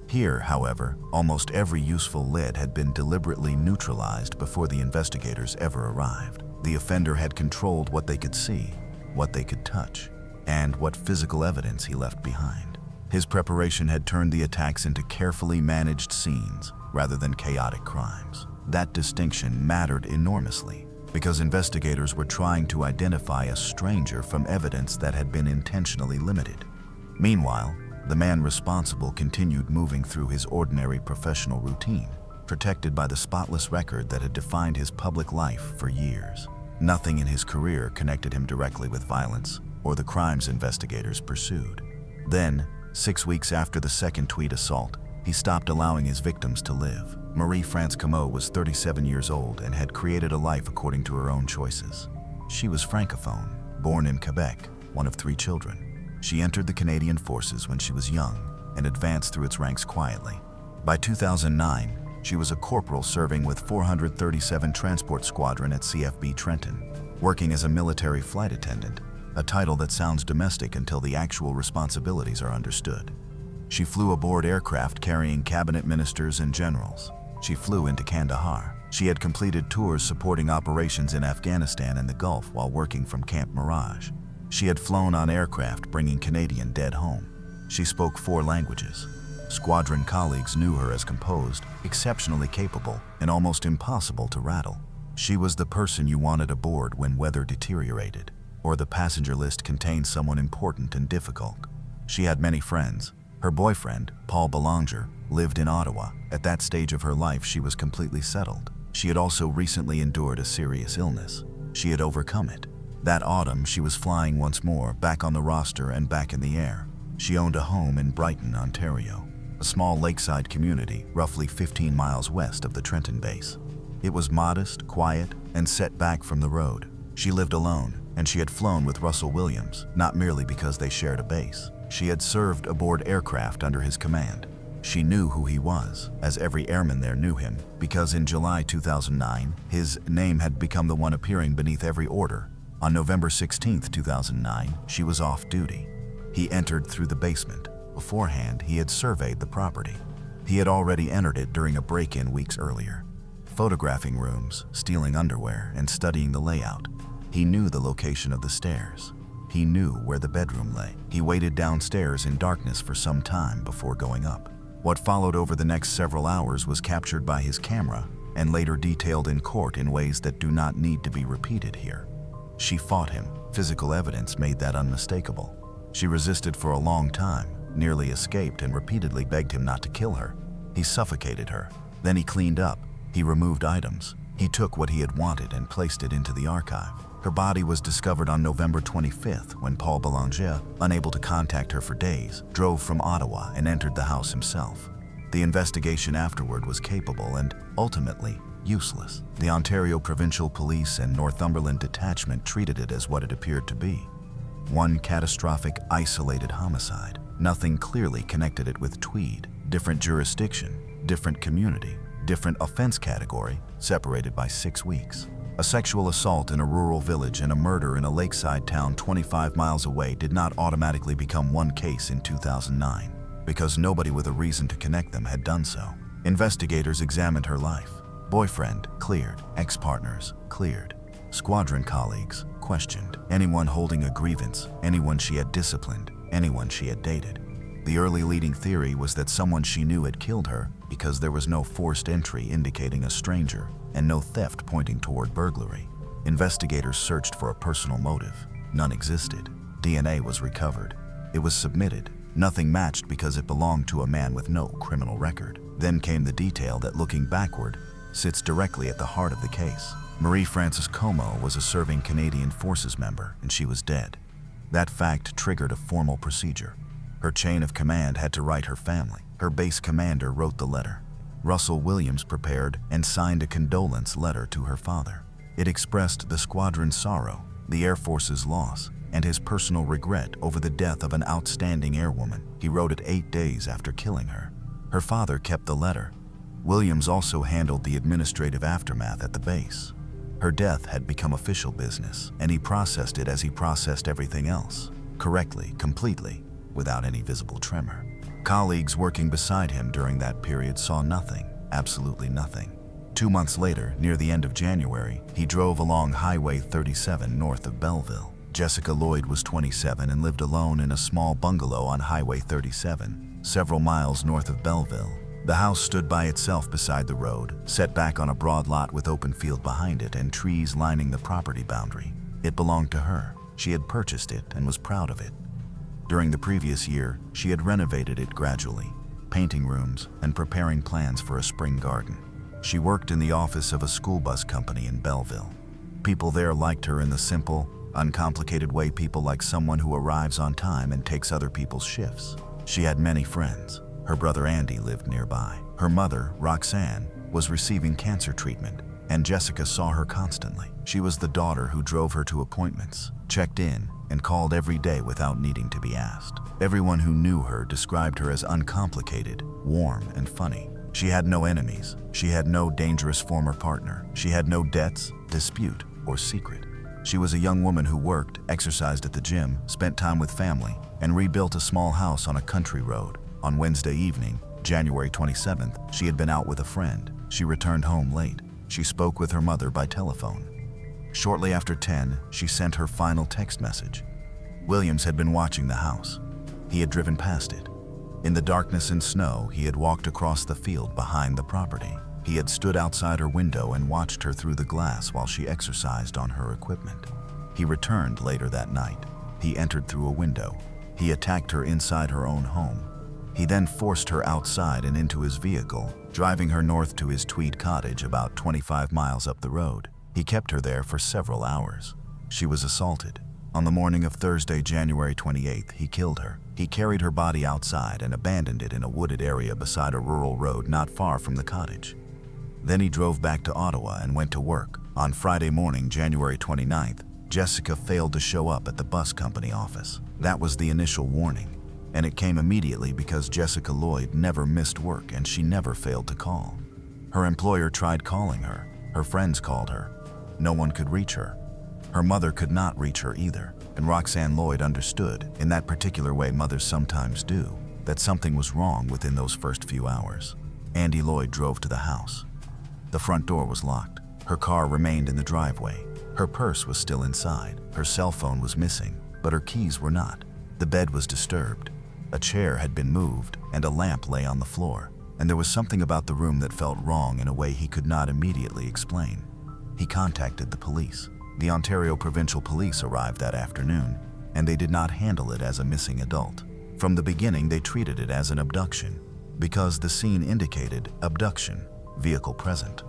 Here, however, almost every useful lead had been deliberately neutralized before the investigators ever arrived. The offender had controlled what they could see, what they could touch, and what physical evidence he left behind. His preparation had turned the attacks into carefully managed scenes rather than chaotic crimes. That distinction mattered enormously because investigators were trying to identify a stranger from evidence that had been intentionally limited. Meanwhile, the man responsible continued moving through his ordinary professional routine, protected by the spotless record that had defined his public life for years. Nothing in his career connected him directly with violence or the crimes investigators pursued. Then, 6 weeks after the second Tweed assault, he stopped allowing his victims to live. Marie-France Comeau was 37 years old and had created a life according to her own choices. She was francophone, born in Quebec, one of 3 children. She entered the Canadian Forces when she was young and advanced through its ranks quietly. By 2009, she was a corporal serving with 437 Transport Squadron at CFB Trenton, working as a military flight attendant, a title that sounds domestic until the actual responsibilities are understood. She flew aboard aircraft carrying cabinet ministers and generals. She flew into Kandahar. She had completed tours supporting operations in Afghanistan and the Gulf while working from Camp Mirage. She had flown on aircraft bringing Canadian dead home. She spoke 4 languages. Squadron colleagues knew her as composed, exceptionally capable, and almost impossible to rattle. She was the person you wanted aboard when weather deteriorated, or the passenger list contained someone important and difficult. She had many friends. Her boyfriend, Paul Belanger, lived in Ottawa. At that stage of her life, she was completely settled. She had also recently endured a serious illness. She had overcome it. That autumn, she was flying once more, back on the roster and back in the air. She owned a home in Brighton, Ontario, a small lakeside community roughly 15 miles west of the Trenton base. It was modest, quiet, and set back from the road. She lived alone, and she had flown with Russell Williams, not merely because they shared a base. She had served aboard aircraft under his command. She knew who he was, as every airman there knew him, because in July 2009, his name had become the one appearing beneath every order. On November 16, 2009, she was off duty. He entered through the basement. Beforehand, he had surveyed the property. He had already entered it during a break-in weeks earlier, photographing rooms, stealing underwear, and studying the layout. He knew the location of the stairs. He knew where the bedroom lay. He waited downstairs in darkness for some time before going up. What followed over the next several hours was captured by his camera and later detailed in court in ways that do not need to be repeated here. She fought him. Physical evidence made that unmistakable. She resisted for a long time, nearly escaped, and repeatedly begged him not to kill her. He suffocated her. Then he cleaned up. He removed items. He took what he had wanted and placed it into the archive. Her body was discovered on November 25th when Paul Belanger, unable to contact her for days, drove from Ottawa and entered the house himself. The investigation afterward was capable and, ultimately, useless. The Ontario Provincial Police and Northumberland Detachment treated it as what it appeared to be: one catastrophic, isolated homicide. Nothing clearly connected it with Tweed. Different jurisdiction, different community, different offense category, separated by 6 weeks. A sexual assault in a rural village and a murder in a lakeside town 25 miles away did not automatically become one case in 2009, because nobody with a reason to connect them had done so. Investigators examined her life. Boyfriend, cleared. Ex-partners, cleared. Squadron colleagues, questioned. Anyone holding a grievance, anyone she had disciplined, anyone she had dated. The early leading theory was that someone she knew had killed her because there was no forced entry indicating a stranger and no theft pointing toward burglary. Investigators searched for a personal motive. None existed. DNA was recovered. It was submitted. Nothing matched because it belonged to a man with no criminal record. Then came the detail that, looking backward, sits directly at the heart of the case. Marie-France Comeau was a serving Canadian Forces member, and she was dead. That fact triggered a formal procedure. Her chain of command had to write her family. Her base commander wrote the letter. Russell Williams prepared and signed a condolence letter to her father. It expressed the squadron's sorrow, the Air Force's loss, and his personal regret over the death of an outstanding airwoman. He wrote it 8 days after killing her. Her father kept the letter. Williams also handled the administrative aftermath at the base. Her death had become official business, and he processed it as he processed everything else, correctly, completely, without any visible tremor. Colleagues working beside him during that period saw nothing, absolutely nothing. 2 months later, near the end of January, he drove along Highway 37 north of Belleville. Jessica Lloyd was 27 and lived alone in a small bungalow on Highway 37, several miles north of Belleville. The house stood by itself beside the road, set back on a broad lot with open field behind it and trees lining the property boundary. It belonged to her. She had purchased it and was proud of it. During the previous year, she had renovated it gradually, painting rooms and preparing plans for a spring garden. She worked in the office of a school bus company in Belleville. People there liked her in the simple, uncomplicated way people like someone who arrives on time and takes other people's shifts. She had many friends. Her brother Andy lived nearby. Her mother, Roxanne, was receiving cancer treatment, and Jessica saw her constantly. She was the daughter who drove her to appointments, checked in, and called every day without needing to be asked. Everyone who knew her described her as uncomplicated, warm, and funny. She had no enemies. She had no dangerous former partner. She had no debts, dispute, or secret. She was a young woman who worked, exercised at the gym, spent time with family, and rebuilt a small house on a country road. On Wednesday evening, January 27th, she had been out with a friend. She returned home late. She spoke with her mother by telephone. Shortly after 10, she sent her final text message. Williams had been watching the house. He had driven past it. In the darkness and snow, he had walked across the field behind the property. He had stood outside her window and watched her through the glass while she exercised on her equipment. He returned later that night. He entered through a window. He attacked her inside her own home. He then forced her outside and into his vehicle, driving her north to his Tweed cottage about 25 miles up the road. He kept her there for several hours. She was assaulted. On the morning of Thursday, January 28th, he killed her. He carried her body outside and abandoned it in a wooded area beside a rural road not far from the cottage. Then he drove back to Ottawa and went to work. On Friday morning, January 29th, Jessica failed to show up at the bus company office. That was the initial warning, and it came immediately because Jessica Lloyd never missed work and she never failed to call. Her employer tried calling her. Her friends called her. No one could reach her. Her mother could not reach her either, and Roxanne Lloyd understood, in that particular way mothers sometimes do, that something was wrong within those first few hours. Andy Lloyd drove to the house. The front door was locked. Her car remained in the driveway. Her purse was still inside. Her cell phone was missing, but her keys were not. The bed was disturbed. A chair had been moved, and a lamp lay on the floor, and there was something about the room that felt wrong in a way he could not immediately explain. He contacted the police. The Ontario Provincial Police arrived that afternoon, and they did not handle it as a missing adult. From the beginning, they treated it as an abduction, because the scene indicated abduction, vehicle present,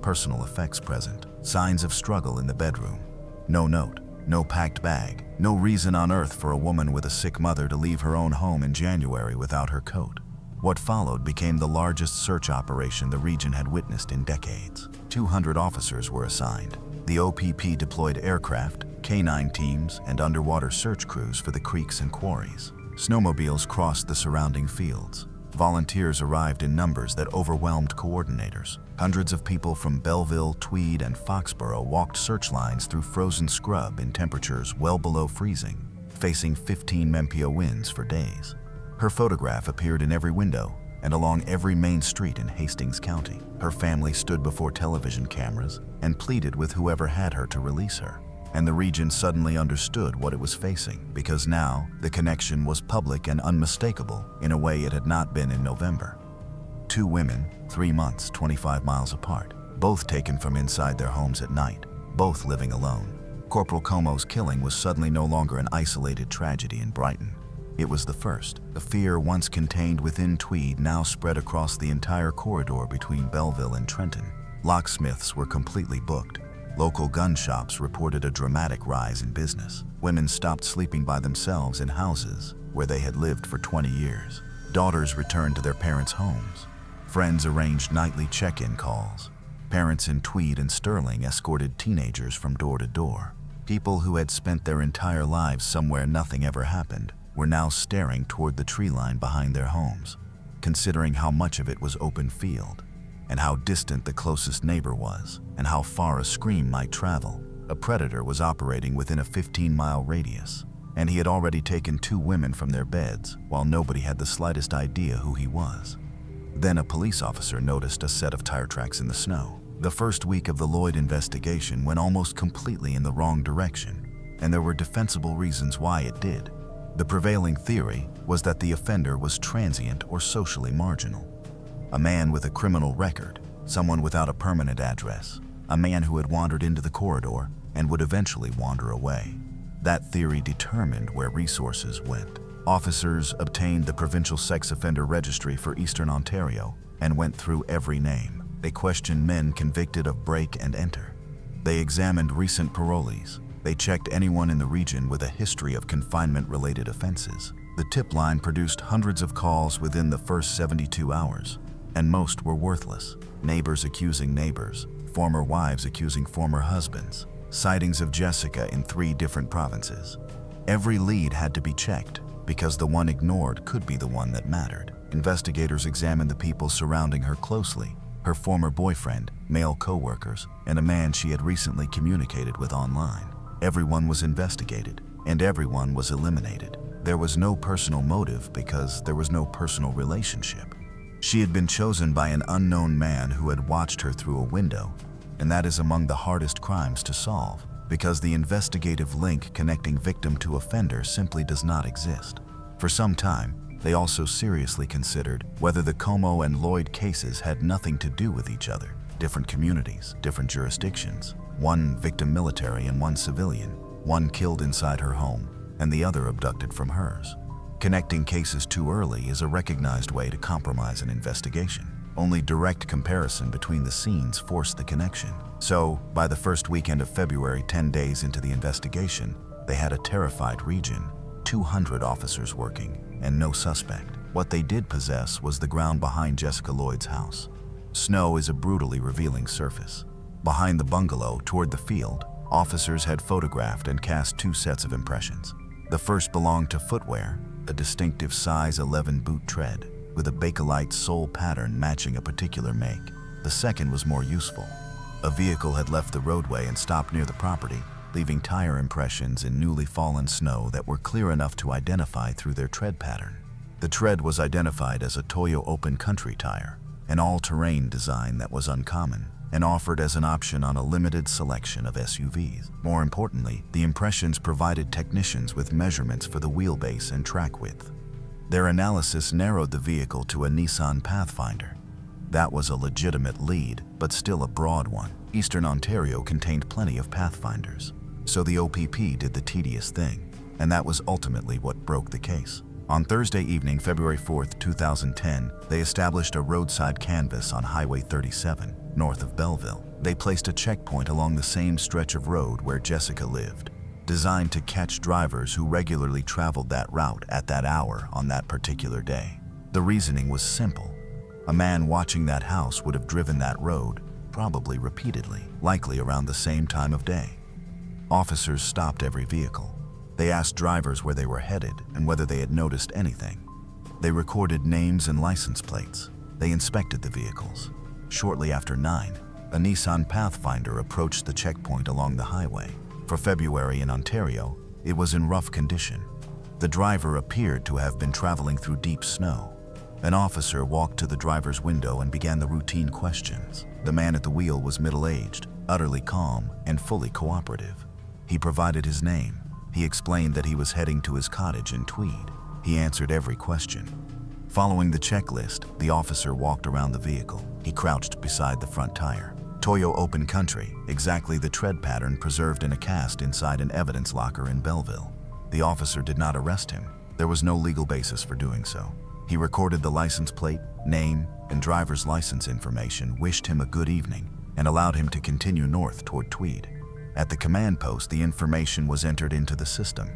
personal effects present, signs of struggle in the bedroom. No note, no packed bag, no reason on earth for a woman with a sick mother to leave her own home in January without her coat. What followed became the largest search operation the region had witnessed in decades. 200 officers were assigned. The OPP deployed aircraft, K-9 teams, and underwater search crews for the creeks and quarries. Snowmobiles crossed the surrounding fields. Volunteers arrived in numbers that overwhelmed coordinators. Hundreds of people from Belleville, Tweed, and Foxborough walked search lines through frozen scrub in temperatures well below freezing, facing 15 mph winds for days. Her photograph appeared in every window and along every main street in Hastings County. Her family stood before television cameras and pleaded with whoever had her to release her. And the region suddenly understood what it was facing, because now the connection was public and unmistakable in a way it had not been in November. 2 women, 3 months, 25 miles apart, both taken from inside their homes at night, both living alone. Corporal Como's killing was suddenly no longer an isolated tragedy in Brighton. It was the first. The fear once contained within Tweed now spread across the entire corridor between Belleville and Trenton. Locksmiths were completely booked. Local gun shops reported a dramatic rise in business. Women stopped sleeping by themselves in houses where they had lived for 20 years. Daughters returned to their parents' homes. Friends arranged nightly check-in calls. Parents in Tweed and Sterling escorted teenagers from door to door. People who had spent their entire lives somewhere nothing ever happened were now staring toward the tree line behind their homes, considering how much of it was open field, and how distant the closest neighbor was, and how far a scream might travel. A predator was operating within a 15-mile radius, and he had already taken 2 women from their beds while nobody had the slightest idea who he was. Then a police officer noticed a set of tire tracks in the snow. The first week of the Lloyd investigation went almost completely in the wrong direction, and there were defensible reasons why it did. The prevailing theory was that the offender was transient or socially marginal. A man with a criminal record, someone without a permanent address, a man who had wandered into the corridor and would eventually wander away. That theory determined where resources went. Officers obtained the Provincial Sex Offender Registry for Eastern Ontario and went through every name. They questioned men convicted of break and enter. They examined recent parolees. They checked anyone in the region with a history of confinement-related offenses. The tip line produced hundreds of calls within the first 72 hours, and most were worthless. Neighbors accusing neighbors, former wives accusing former husbands, sightings of Jessica in 3 different provinces. Every lead had to be checked, because the one ignored could be the one that mattered. Investigators examined the people surrounding her closely: her former boyfriend, male co-workers, and a man she had recently communicated with online. Everyone was investigated, and everyone was eliminated. There was no personal motive because there was no personal relationship. She had been chosen by an unknown man who had watched her through a window, and that is among the hardest crimes to solve, because the investigative link connecting victim to offender simply does not exist. For some time, they also seriously considered whether the Como and Lloyd cases had nothing to do with each other. Different communities, different jurisdictions, one victim military and one civilian, one killed inside her home and the other abducted from hers. Connecting cases too early is a recognized way to compromise an investigation. Only direct comparison between the scenes forced the connection. So, by the first weekend of February, 10 days into the investigation, they had a terrified region, 200 officers working, and no suspect. What they did possess was the ground behind Jessica Lloyd's house. Snow is a brutally revealing surface. Behind the bungalow, toward the field, officers had photographed and cast 2 sets of impressions. The first belonged to footwear, a distinctive size 11 boot tread, with a Bakelite sole pattern matching a particular make. The second was more useful. A vehicle had left the roadway and stopped near the property, leaving tire impressions in newly fallen snow that were clear enough to identify through their tread pattern. The tread was identified as a Toyo Open Country tire, an all-terrain design that was uncommon and offered as an option on a limited selection of SUVs. More importantly, the impressions provided technicians with measurements for the wheelbase and track width. Their analysis narrowed the vehicle to a Nissan Pathfinder. That was a legitimate lead, but still a broad one. Eastern Ontario contained plenty of Pathfinders, so the OPP did the tedious thing, and that was ultimately what broke the case. On Thursday evening, February 4th, 2010, they established a roadside canvas on Highway 37, north of Belleville. They placed a checkpoint along the same stretch of road where Jessica lived, designed to catch drivers who regularly traveled that route at that hour on that particular day. The reasoning was simple. A man watching that house would have driven that road, probably repeatedly, likely around the same time of day. Officers stopped every vehicle. They asked drivers where they were headed and whether they had noticed anything. They recorded names and license plates. They inspected the vehicles. Shortly after 9, a Nissan Pathfinder approached the checkpoint along the highway. For February in Ontario, it was in rough condition. The driver appeared to have been traveling through deep snow. An officer walked to the driver's window and began the routine questions. The man at the wheel was middle-aged, utterly calm, and fully cooperative. He provided his name. He explained that he was heading to his cottage in Tweed. He answered every question. Following the checklist, the officer walked around the vehicle. He crouched beside the front tire. Toyo Open Country, exactly the tread pattern preserved in a cast inside an evidence locker in Belleville. The officer did not arrest him. There was no legal basis for doing so. He recorded the license plate, name, and driver's license information, wished him a good evening, and allowed him to continue north toward Tweed. At the command post, the information was entered into the system.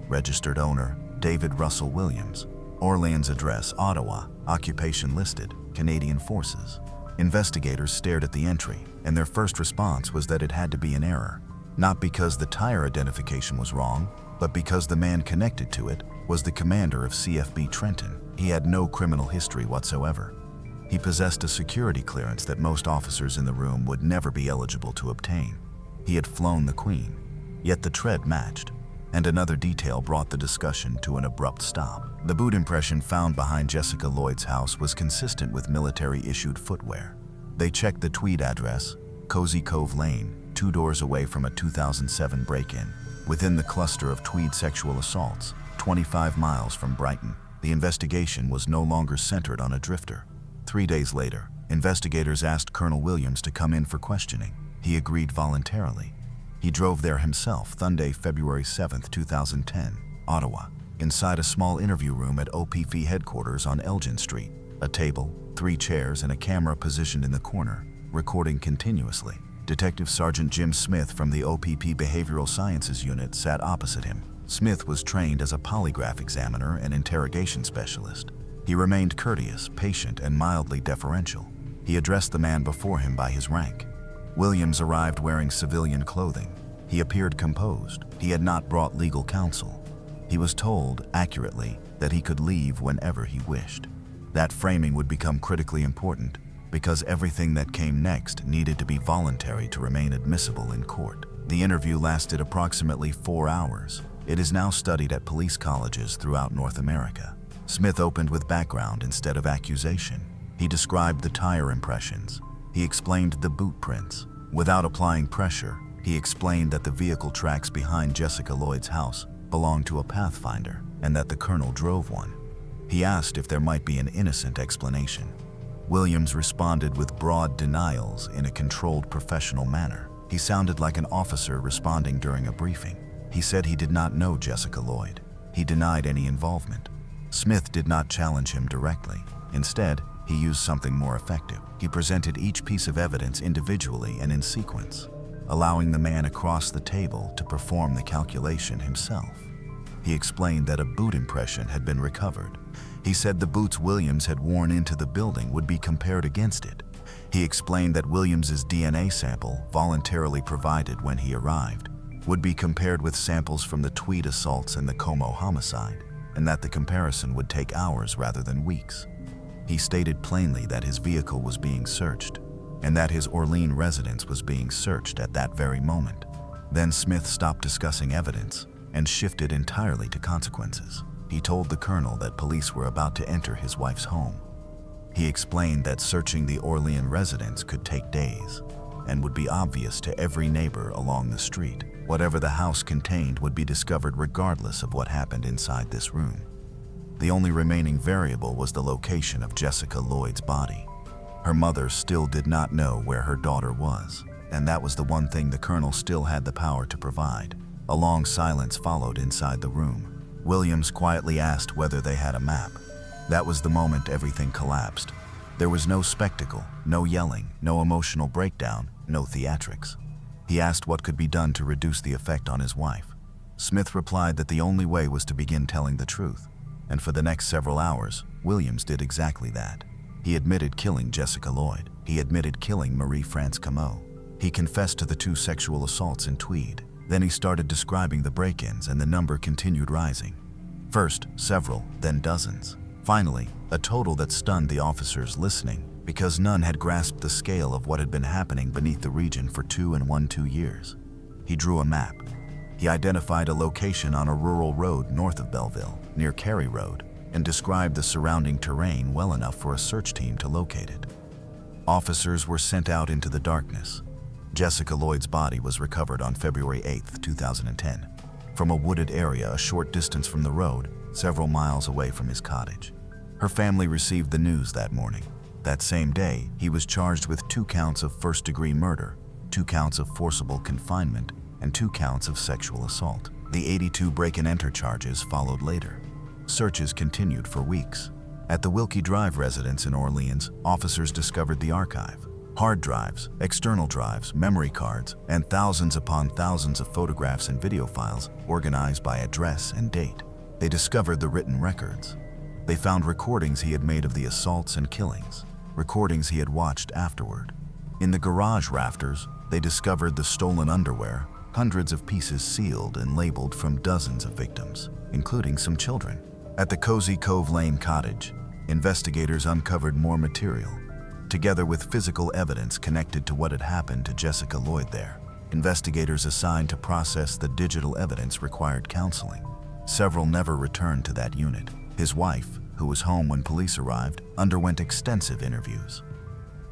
Registered owner, David Russell Williams. Orleans address, Ottawa. Occupation listed, Canadian Forces. Investigators stared at the entry, and their first response was that it had to be an error. Not because the tire identification was wrong, but because the man connected to it was the commander of CFB Trenton. He had no criminal history whatsoever. He possessed a security clearance that most officers in the room would never be eligible to obtain. He had flown the Queen, yet the tread matched, and another detail brought the discussion to an abrupt stop. The boot impression found behind Jessica Lloyd's house was consistent with military-issued footwear. They checked the Tweed address, Cozy Cove Lane, 2 doors away from a 2007 break-in, within the cluster of Tweed sexual assaults, 25 miles from Brighton. The investigation was no longer centered on a drifter. 3 days later, investigators asked Colonel Williams to come in for questioning. He agreed voluntarily. He drove there himself, Sunday, February 7, 2010, Ottawa, inside a small interview room at OPP headquarters on Elgin Street. A table, 3 chairs, and a camera positioned in the corner, recording continuously. Detective Sergeant Jim Smith from the OPP Behavioral Sciences Unit sat opposite him. Smith was trained as a polygraph examiner and interrogation specialist. He remained courteous, patient, and mildly deferential. He addressed the man before him by his rank. Williams arrived wearing civilian clothing. He appeared composed. He had not brought legal counsel. He was told, accurately, that he could leave whenever he wished. That framing would become critically important because everything that came next needed to be voluntary to remain admissible in court. The interview lasted approximately 4 hours. It is now studied at police colleges throughout North America. Smith opened with background instead of accusation. He described the tire impressions. He explained the boot prints. Without applying pressure, he explained that the vehicle tracks behind Jessica Lloyd's house belonged to a Pathfinder and that the colonel drove one. He asked if there might be an innocent explanation. Williams responded with broad denials in a controlled professional manner. He sounded like an officer responding during a briefing. He said he did not know Jessica Lloyd. He denied any involvement. Smith did not challenge him directly. Instead, he used something more effective. He presented each piece of evidence individually and in sequence, allowing the man across the table to perform the calculation himself. He explained that a boot impression had been recovered. He said the boots Williams had worn into the building would be compared against it. He explained that Williams's DNA sample, voluntarily provided when he arrived, would be compared with samples from the Tweed assaults and the Como homicide, and that the comparison would take hours rather than weeks. He stated plainly that his vehicle was being searched, and that his Orleans residence was being searched at that very moment. Then Smith stopped discussing evidence and shifted entirely to consequences. He told the colonel that police were about to enter his wife's home. He explained that searching the Orleans residence could take days and would be obvious to every neighbor along the street. Whatever the house contained would be discovered regardless of what happened inside this room. The only remaining variable was the location of Jessica Lloyd's body. Her mother still did not know where her daughter was, and that was the one thing the colonel still had the power to provide. A long silence followed inside the room. Williams quietly asked whether they had a map. That was the moment everything collapsed. There was no spectacle, no yelling, no emotional breakdown, no theatrics. He asked what could be done to reduce the effect on his wife. Smith replied that the only way was to begin telling the truth. And for the next several hours, Williams did exactly that. He admitted killing Jessica Lloyd. He admitted killing Marie-France Como. He confessed to the 2 sexual assaults in Tweed. Then he started describing the break-ins, and the number continued rising. First, several, then dozens. Finally, a total that stunned the officers listening, because none had grasped the scale of what had been happening beneath the region for 2 years. He drew a map. He identified a location on a rural road north of Belleville, near Cary Road, and described the surrounding terrain well enough for a search team to locate it. Officers were sent out into the darkness. Jessica Lloyd's body was recovered on February 8, 2010, from a wooded area a short distance from the road, several miles away from his cottage. Her family received the news that morning. That same day, he was charged with 2 counts of first-degree murder, 2 counts of forcible confinement, and 2 counts of sexual assault. The 82 break-and-enter charges followed later. Searches continued for weeks. At the Wilkie Drive residence in Orleans, officers discovered the archive. Hard drives, external drives, memory cards, and thousands upon thousands of photographs and video files organized by address and date. They discovered the written records. They found recordings he had made of the assaults and killings, recordings he had watched afterward. In the garage rafters, they discovered the stolen underwear, hundreds of pieces sealed and labeled from dozens of victims, including some children. At the Cozy Cove Lane cottage, investigators uncovered more material, together with physical evidence connected to what had happened to Jessica Lloyd there. Investigators assigned to process the digital evidence required counseling. Several never returned to that unit. His wife, who was home when police arrived, underwent extensive interviews.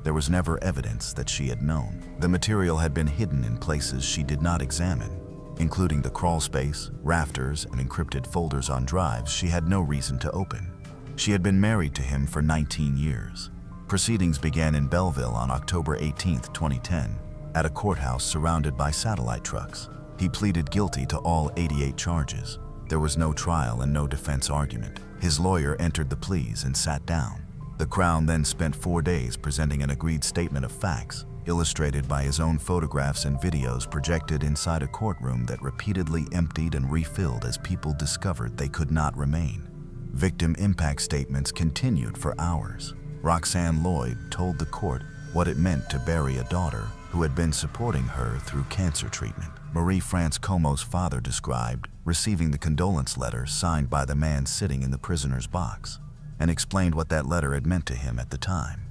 There was never evidence that she had known. The material had been hidden in places she did not examine, including the crawl space, rafters, and encrypted folders on drives she had no reason to open. She had been married to him for 19 years. Proceedings began in Belleville on October 18, 2010, at a courthouse surrounded by satellite trucks. He pleaded guilty to all 88 charges. There was no trial and no defense argument. His lawyer entered the pleas and sat down. The Crown then spent 4 days presenting an agreed statement of facts, illustrated by his own photographs and videos projected inside a courtroom that repeatedly emptied and refilled as people discovered they could not remain. Victim impact statements continued for hours. Roxanne Lloyd told the court what it meant to bury a daughter who had been supporting her through cancer treatment. Marie France Como's father described receiving the condolence letter signed by the man sitting in the prisoner's box and explained what that letter had meant to him at the time.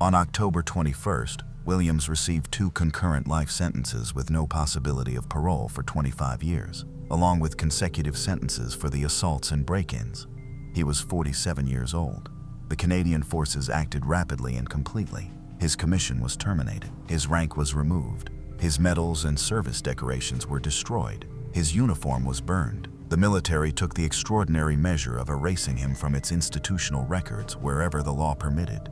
On October 21st, Williams received 2 concurrent life sentences with no possibility of parole for 25 years, along with consecutive sentences for the assaults and break-ins. He was 47 years old. The Canadian forces acted rapidly and completely. His commission was terminated. His rank was removed. His medals and service decorations were destroyed. His uniform was burned. The military took the extraordinary measure of erasing him from its institutional records wherever the law permitted.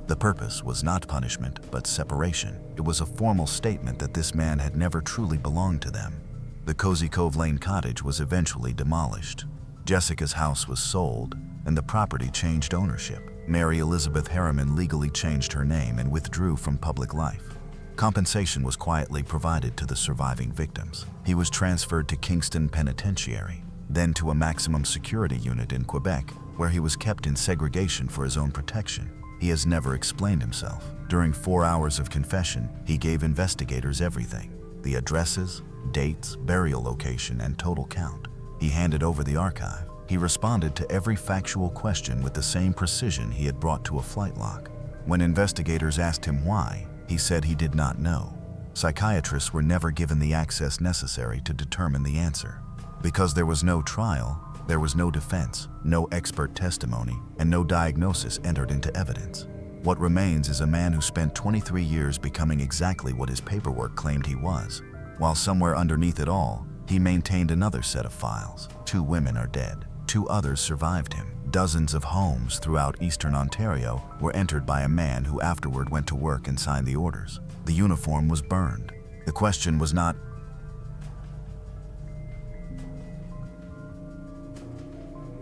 The purpose was not punishment, but separation. It was a formal statement that this man had never truly belonged to them. The Cozy Cove Lane cottage was eventually demolished. Jessica's house was sold, and the property changed ownership. Mary Elizabeth Harriman legally changed her name and withdrew from public life. Compensation was quietly provided to the surviving victims. He was transferred to Kingston Penitentiary, then to a maximum security unit in Quebec, where he was kept in segregation for his own protection. He has never explained himself. During 4 hours of confession, he gave investigators everything: the addresses, dates, burial location, and total count. He handed over the archive. He responded to every factual question with the same precision he had brought to a flight log. When investigators asked him why, he said he did not know. Psychiatrists were never given the access necessary to determine the answer. Because there was no trial, there was no defense, no expert testimony, and no diagnosis entered into evidence. What remains is a man who spent 23 years becoming exactly what his paperwork claimed he was, while somewhere underneath it all, he maintained another set of files. 2 women are dead. 2 others survived him. Dozens of homes throughout eastern Ontario were entered by a man who afterward went to work and signed the orders. The uniform was burned. The question was not,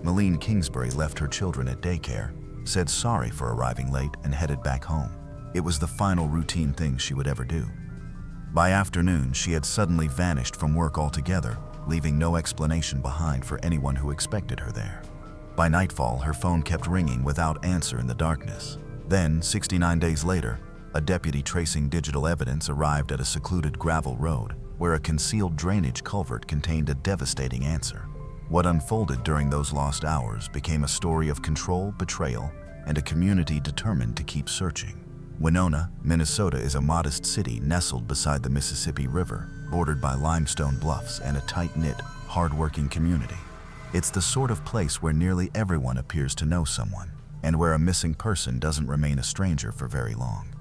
Mylene Kingsbury left her children at daycare, said sorry for arriving late, and headed back home. It was the final routine thing she would ever do. By afternoon, she had suddenly vanished from work altogether, leaving no explanation behind for anyone who expected her there. By nightfall, her phone kept ringing without answer in the darkness. Then, 69 days later, a deputy tracing digital evidence arrived at a secluded gravel road where a concealed drainage culvert contained a devastating answer. What unfolded during those lost hours became a story of control, betrayal, and a community determined to keep searching. Winona, Minnesota is a modest city nestled beside the Mississippi River, bordered by limestone bluffs and a tight-knit, hard-working community. It's the sort of place where nearly everyone appears to know someone, and where a missing person doesn't remain a stranger for very long.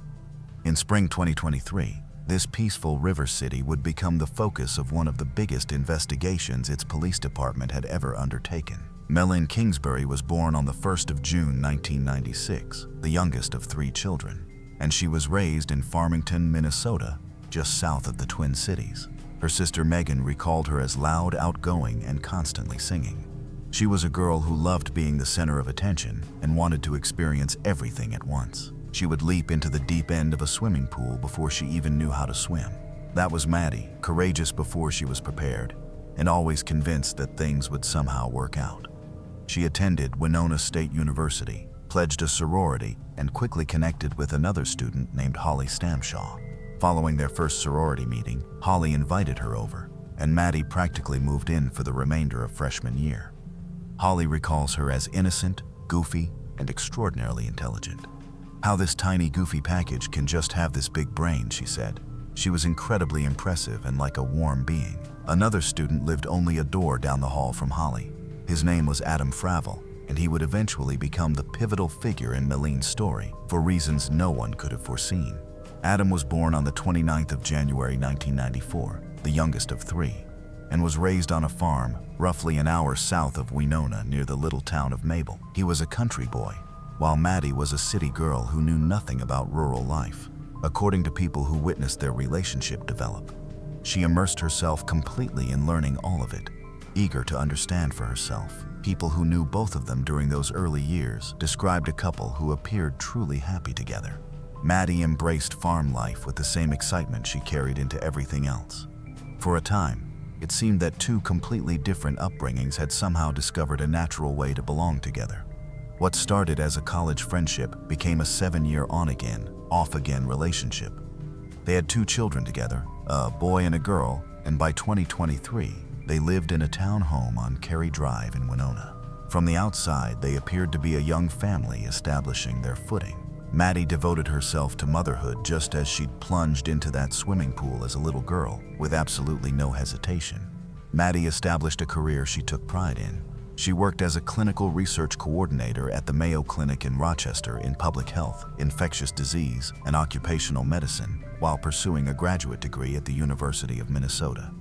In spring 2023, this peaceful river city would become the focus of one of the biggest investigations its police department had ever undertaken. Mylene Kingsbury was born on the 1st of June 1996, the youngest of 3 children, and she was raised in Farmington, Minnesota, just south of the Twin Cities. Her sister Megan recalled her as loud, outgoing, and constantly singing. She was a girl who loved being the center of attention and wanted to experience everything at once. She would leap into the deep end of a swimming pool before she even knew how to swim. That was Maddie, courageous before she was prepared, and always convinced that things would somehow work out. She attended Winona State University, pledged a sorority, and quickly connected with another student named Holly Stamshaw. Following their first sorority meeting, Holly invited her over, and Maddie practically moved in for the remainder of freshman year. Holly recalls her as innocent, goofy, and extraordinarily intelligent. How this tiny, goofy package can just have this big brain, she said. She was incredibly impressive and like a warm being. Another student lived only a door down the hall from Holly. His name was Adam Fravel, and he would eventually become the pivotal figure in Mylene's story for reasons no one could have foreseen. Adam was born on the 29th of January 1994, the youngest of 3, and was raised on a farm roughly an hour south of Winona near the little town of Mabel. He was a country boy, while Maddie was a city girl who knew nothing about rural life. According to people who witnessed their relationship develop, she immersed herself completely in learning all of it, eager to understand for herself. People who knew both of them during those early years described a couple who appeared truly happy together. Maddie embraced farm life with the same excitement she carried into everything else. For a time, it seemed that two completely different upbringings had somehow discovered a natural way to belong together. What started as a college friendship became a 7-year on-again, off-again relationship. They had 2 children together, a boy and a girl, and by 2023, they lived in a town home on Cary Drive in Winona. From the outside, they appeared to be a young family establishing their footing. Maddie devoted herself to motherhood just as she'd plunged into that swimming pool as a little girl, with absolutely no hesitation. Maddie established a career she took pride in. She worked as a clinical research coordinator at the Mayo Clinic in Rochester in public health, infectious disease, and occupational medicine, while pursuing a graduate degree at the University of Minnesota.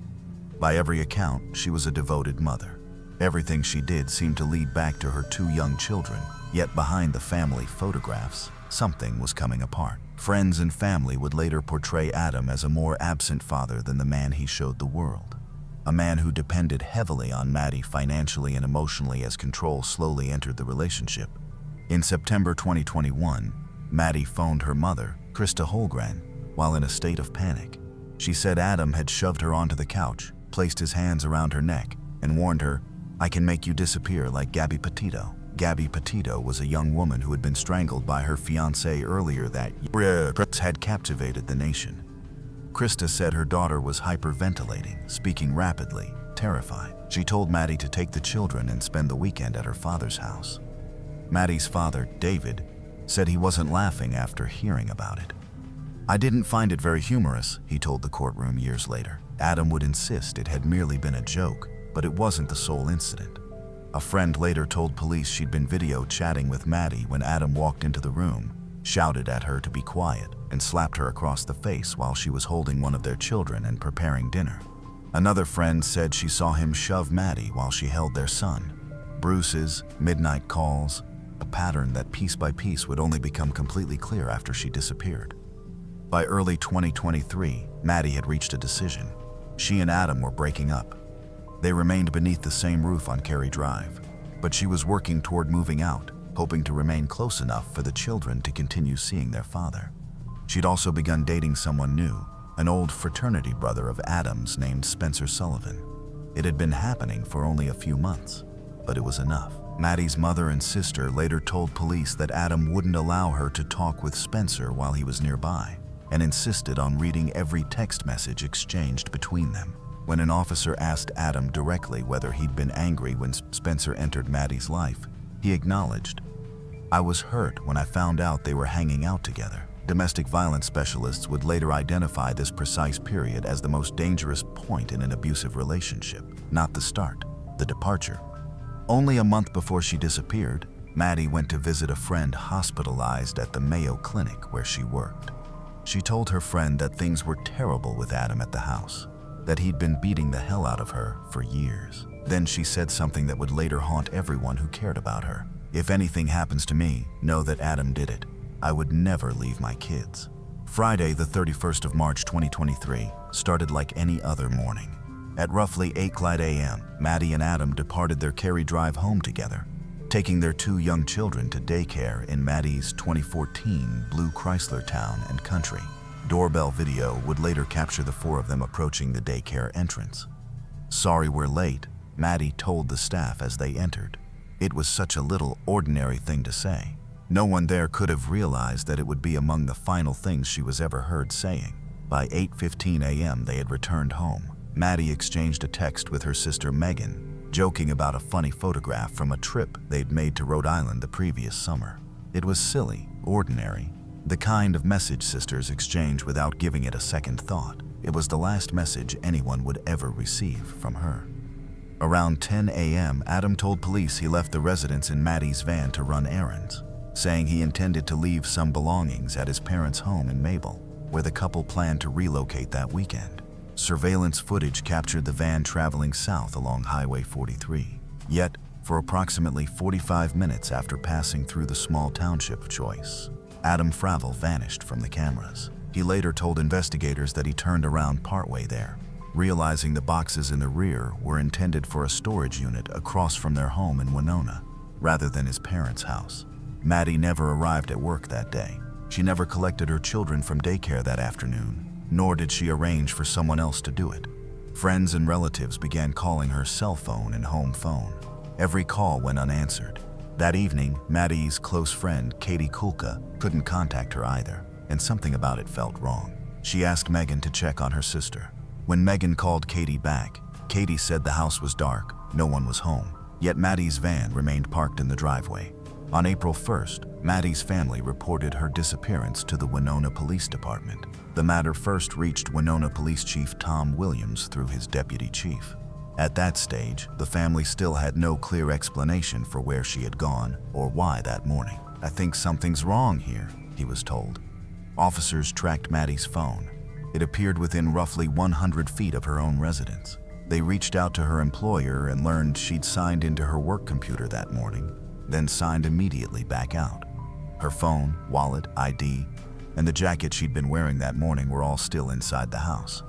By every account, she was a devoted mother. Everything she did seemed to lead back to her 2 young children, yet behind the family photographs, something was coming apart. Friends and family would later portray Adam as a more absent father than the man he showed the world. A man who depended heavily on Maddie financially and emotionally as control slowly entered the relationship. In September 2021, Maddie phoned her mother, Krista Holgren, while in a state of panic. She said Adam had shoved her onto the couch, placed his hands around her neck, and warned her, "I can make you disappear like Gabby Petito." Gabby Petito was a young woman who had been strangled by her fiancé earlier that year, had captivated the nation. Krista said her daughter was hyperventilating, speaking rapidly, terrified. She told Maddie to take the children and spend the weekend at her father's house. Maddie's father, David, said he wasn't laughing after hearing about it. "I didn't find it very humorous," he told the courtroom years later. Adam would insist it had merely been a joke, but it wasn't the sole incident. A friend later told police she'd been video chatting with Maddie when Adam walked into the room, shouted at her to be quiet, and slapped her across the face while she was holding one of their children and preparing dinner. Another friend said she saw him shove Maddie while she held their son. Bruises, midnight calls, a pattern that piece by piece would only become completely clear after she disappeared. By early 2023, Maddie had reached a decision. She and Adam were breaking up. They remained beneath the same roof on Cary Drive, but she was working toward moving out, hoping to remain close enough for the children to continue seeing their father. She'd also begun dating someone new, an old fraternity brother of Adam's named Spencer Sullivan. It had been happening for only a few months, but it was enough. Maddie's mother and sister later told police that Adam wouldn't allow her to talk with Spencer while he was nearby, and insisted on reading every text message exchanged between them. When an officer asked Adam directly whether he'd been angry when Spencer entered Maddie's life, he acknowledged, "I was hurt when I found out they were hanging out together." Domestic violence specialists would later identify this precise period as the most dangerous point in an abusive relationship, not the start, the departure. Only a month before she disappeared, Maddie went to visit a friend hospitalized at the Mayo Clinic where she worked. She told her friend that things were terrible with Adam at the house, that he'd been beating the hell out of her for years. Then she said something that would later haunt everyone who cared about her. "If anything happens to me, know that Adam did it. I would never leave my kids." Friday, the 31st of March 2023, started like any other morning. At roughly 8:00 a.m., Maddie and Adam departed their Cary Drive home together, taking their 2 young children to daycare in Maddie's 2014 blue Chrysler Town and Country. Doorbell video would later capture the 4 of them approaching the daycare entrance. "Sorry we're late," Maddie told the staff as they entered. It was such a little, ordinary thing to say. No one there could have realized that it would be among the final things she was ever heard saying. By 8:15 a.m. they had returned home. Maddie exchanged a text with her sister Megan, joking about a funny photograph from a trip they'd made to Rhode Island the previous summer. It was silly, ordinary, the kind of message sisters exchange without giving it a second thought. It was the last message anyone would ever receive from her. Around 10 a.m., Adam told police he left the residence in Maddie's van to run errands, saying he intended to leave some belongings at his parents' home in Mabel, where the couple planned to relocate that weekend. Surveillance footage captured the van traveling south along Highway 43. Yet, for approximately 45 minutes after passing through the small township of Choice, Adam Fravel vanished from the cameras. He later told investigators that he turned around partway there, realizing the boxes in the rear were intended for a storage unit across from their home in Winona, rather than his parents' house. Maddie never arrived at work that day. She never collected her children from daycare that afternoon, nor did she arrange for someone else to do it. Friends and relatives began calling her cell phone and home phone. Every call went unanswered. That evening, Maddie's close friend, Katie Kulka, couldn't contact her either, and something about it felt wrong. She asked Megan to check on her sister. When Megan called Katie back, Katie said the house was dark, no one was home, yet Maddie's van remained parked in the driveway. On April 1st, Maddie's family reported her disappearance to the Winona Police Department. The matter first reached Winona Police Chief Tom Williams through his deputy chief. At that stage, the family still had no clear explanation for where she had gone or why that morning. "I think something's wrong here," he was told. Officers tracked Maddie's phone. It appeared within roughly 100 feet of her own residence. They reached out to her employer and learned she'd signed into her work computer that morning, then signed immediately back out. Her phone, wallet, ID, and the jacket she'd been wearing that morning were all still inside the house.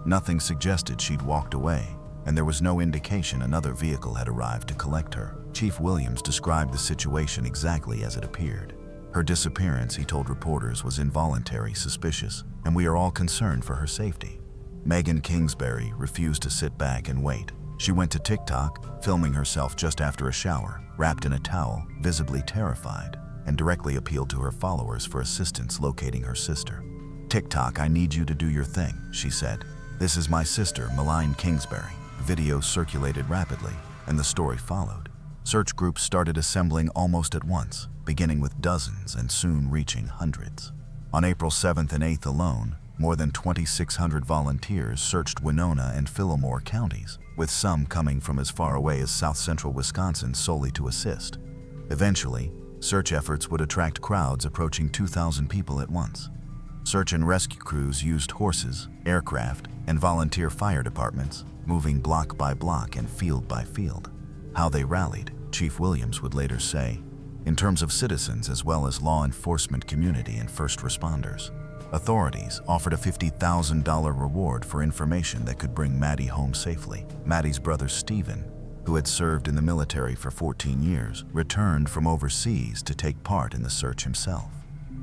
Nothing suggested she'd walked away, and there was no indication another vehicle had arrived to collect her. Chief Williams described the situation exactly as it appeared. Her disappearance, he told reporters, was involuntary, suspicious, and we are all concerned for her safety. Megan Kingsbury refused to sit back and wait. She went to TikTok, filming herself just after a shower, wrapped in a towel, visibly terrified, and directly appealed to her followers for assistance locating her sister. "TikTok, I need you to do your thing," she said. "This is my sister, Megan Kingsbury." Videos circulated rapidly, and the story followed. Search groups started assembling almost at once, beginning with dozens and soon reaching hundreds. On April 7th and 8th alone, more than 2,600 volunteers searched Winona and Fillmore counties, with some coming from as far away as south-central Wisconsin solely to assist. Eventually, search efforts would attract crowds approaching 2,000 people at once. Search and rescue crews used horses, aircraft, and volunteer fire departments, moving block by block and field by field. How they rallied, Chief Williams would later say, in terms of citizens as well as law enforcement community and first responders. Authorities offered a $50,000 reward for information that could bring Maddie home safely. Maddie's brother Stephen, who had served in the military for 14 years, returned from overseas to take part in the search himself.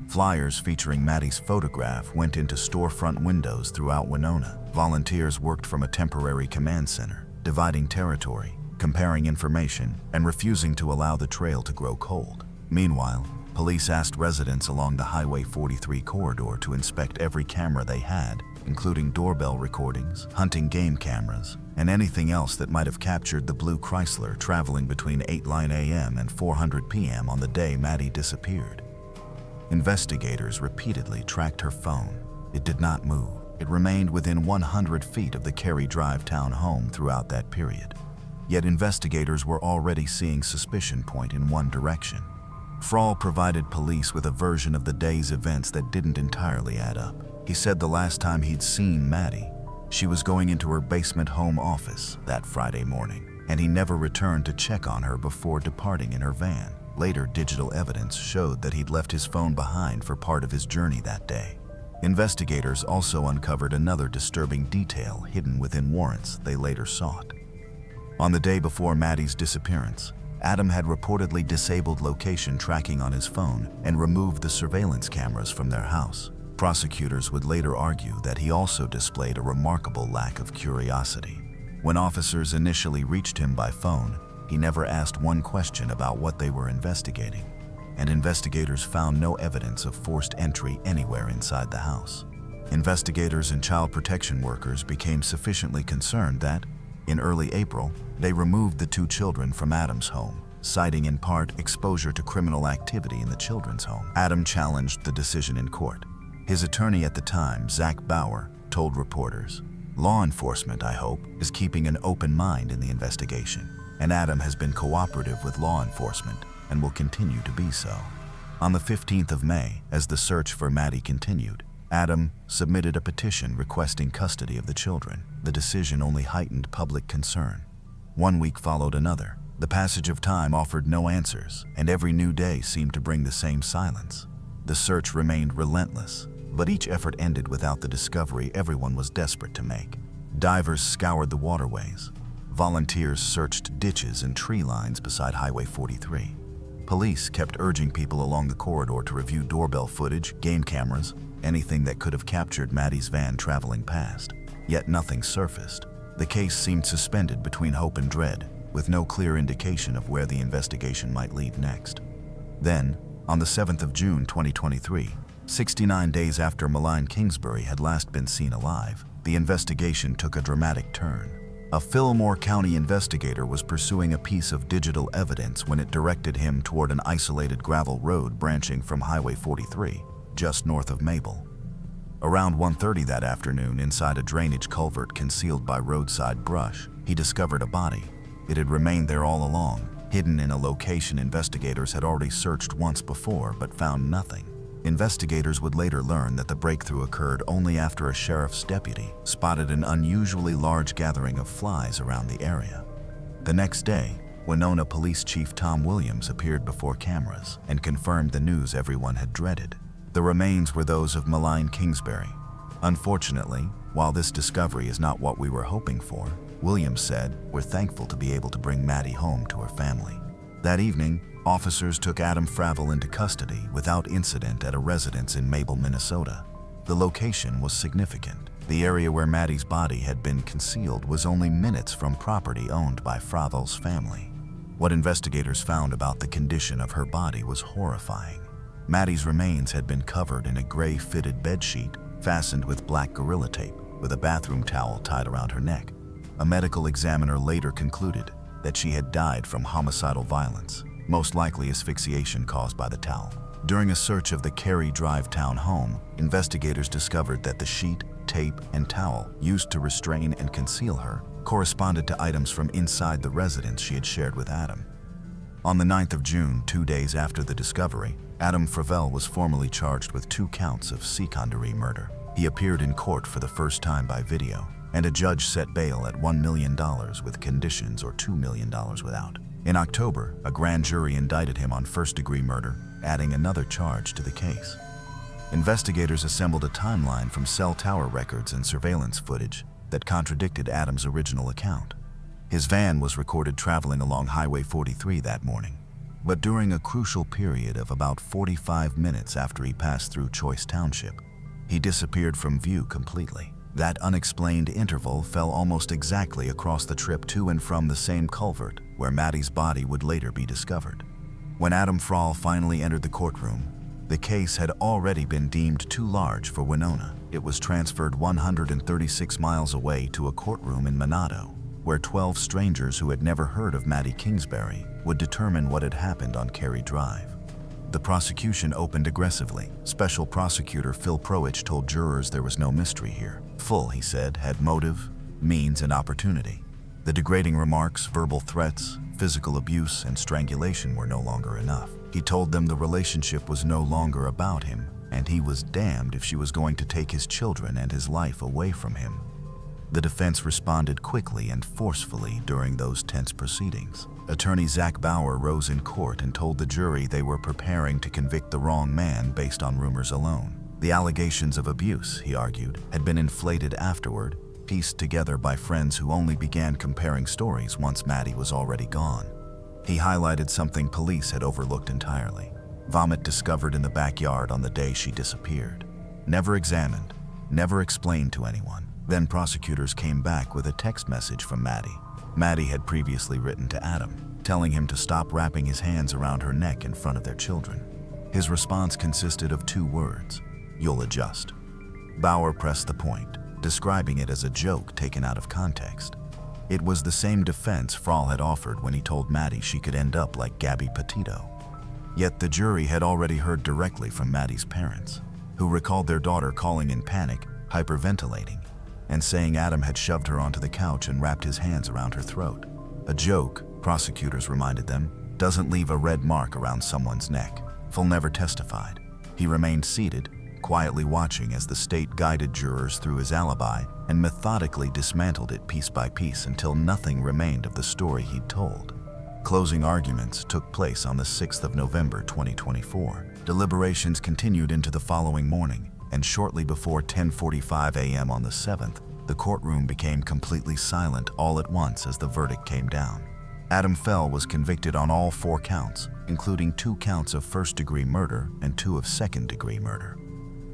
Flyers featuring Maddie's photograph went into storefront windows throughout Winona. Volunteers worked from a temporary command center, dividing territory, comparing information, and refusing to allow the trail to grow cold. Meanwhile, police asked residents along the Highway 43 corridor to inspect every camera they had, including doorbell recordings, hunting game cameras, and anything else that might have captured the blue Chrysler traveling between 8:09 a.m. and 4:00 p.m. on the day Maddie disappeared. Investigators repeatedly tracked her phone. It did not move. It remained within 100 feet of the Cary Drive town home throughout that period. Yet investigators were already seeing suspicion point in one direction. Frall provided police with a version of the day's events that didn't entirely add up. He said the last time he'd seen Maddie, she was going into her basement home office that Friday morning, and he never returned to check on her before departing in her van. Later, digital evidence showed that he'd left his phone behind for part of his journey that day. Investigators also uncovered another disturbing detail hidden within warrants they later sought. On the day before Maddie's disappearance, Adam had reportedly disabled location tracking on his phone and removed the surveillance cameras from their house. Prosecutors would later argue that he also displayed a remarkable lack of curiosity. When officers initially reached him by phone, he never asked one question about what they were investigating, and investigators found no evidence of forced entry anywhere inside the house. Investigators and child protection workers became sufficiently concerned that, in early April, they removed the two children from Adam's home, citing in part exposure to criminal activity in the children's home. Adam challenged the decision in court. His attorney at the time, Zach Bauer, told reporters, "Law enforcement, I hope, is keeping an open mind in the investigation, and Adam has been cooperative with law enforcement and will continue to be so." On the 15th of May, as the search for Maddie continued, Adam submitted a petition requesting custody of the children. The decision only heightened public concern. One week followed another. The passage of time offered no answers, and every new day seemed to bring the same silence. The search remained relentless, but each effort ended without the discovery everyone was desperate to make. Divers scoured the waterways. Volunteers searched ditches and tree lines beside Highway 43. Police kept urging people along the corridor to review doorbell footage, game cameras, anything that could have captured Maddie's van traveling past. Yet nothing surfaced. The case seemed suspended between hope and dread, with no clear indication of where the investigation might lead next. Then, on the 7th of June 2023, 69 days after Malign Kingsbury had last been seen alive, the investigation took a dramatic turn. A Fillmore County investigator was pursuing a piece of digital evidence when it directed him toward an isolated gravel road branching from Highway 43, just north of Mabel. Around 1:30 that afternoon, inside a drainage culvert concealed by roadside brush, he discovered a body. It had remained there all along, hidden in a location investigators had already searched once before but found nothing. Investigators would later learn that the breakthrough occurred only after a sheriff's deputy spotted an unusually large gathering of flies around the area. The next day, Winona Police Chief Tom Williams appeared before cameras and confirmed the news everyone had dreaded. The remains were those of Malign Kingsbury. Unfortunately, while this discovery is not what we were hoping for, Williams said, "We're thankful to be able to bring Maddie home to her family." That evening, officers took Adam Fravel into custody without incident at a residence in Mabel, Minnesota. The location was significant. The area where Maddie's body had been concealed was only minutes from property owned by Fravel's family. What investigators found about the condition of her body was horrifying. Maddie's remains had been covered in a gray fitted bedsheet fastened with black gorilla tape, with a bathroom towel tied around her neck. A medical examiner later concluded that she had died from homicidal violence, most likely asphyxiation caused by the towel. During a search of the Cary Drive town home, investigators discovered that the sheet, tape, and towel used to restrain and conceal her corresponded to items from inside the residence she had shared with Adam. On the 9th of June, 2 days after the discovery, Adam Fravel was formally charged with 2 counts of secondary murder. He appeared in court for the first time by video, and a judge set bail at $1 million with conditions or $2 million without. In October, a grand jury indicted him on first-degree murder, adding another charge to the case. Investigators assembled a timeline from cell tower records and surveillance footage that contradicted Adam's original account. His van was recorded traveling along Highway 43 that morning, but during a crucial period of about 45 minutes after he passed through Choice Township, he disappeared from view completely. That unexplained interval fell almost exactly across the trip to and from the same culvert where Maddie's body would later be discovered. When Adam Fravel finally entered the courtroom, the case had already been deemed too large for Winona. It was transferred 136 miles away to a courtroom in Monado, where 12 strangers who had never heard of Maddie Kingsbury would determine what had happened on Cary Drive. The prosecution opened aggressively. Special Prosecutor Phil Proich told jurors there was no mystery here. Full, he said, had motive, means, and opportunity. The degrading remarks, verbal threats, physical abuse, and strangulation were no longer enough. He told them the relationship was no longer about him, and he was damned if she was going to take his children and his life away from him. The defense responded quickly and forcefully during those tense proceedings. Attorney Zach Bauer rose in court and told the jury they were preparing to convict the wrong man based on rumors alone. The allegations of abuse, he argued, had been inflated afterward, pieced together by friends who only began comparing stories once Maddie was already gone. He highlighted something police had overlooked entirely: vomit discovered in the backyard on the day she disappeared. Never examined, never explained to anyone. Then prosecutors came back with a text message from Maddie. Maddie had previously written to Adam, telling him to stop wrapping his hands around her neck in front of their children. His response consisted of 2 words: "You'll adjust." Bauer pressed the point, describing it as a joke taken out of context. It was the same defense Fravel had offered when he told Maddie she could end up like Gabby Petito. Yet the jury had already heard directly from Maddie's parents, who recalled their daughter calling in panic, hyperventilating, and saying Adam had shoved her onto the couch and wrapped his hands around her throat. A joke, prosecutors reminded them, doesn't leave a red mark around someone's neck. Fravel never testified. He remained seated, quietly watching as the state guided jurors through his alibi and methodically dismantled it piece by piece until nothing remained of the story he'd told. Closing arguments took place on the 6th of November 2024. Deliberations continued into the following morning, and shortly before 10:45 a.m. on the 7th, the courtroom became completely silent all at once as the verdict came down. Adam Fravel was convicted on all 4 counts, including 2 counts of first-degree murder and 2 of second-degree murder.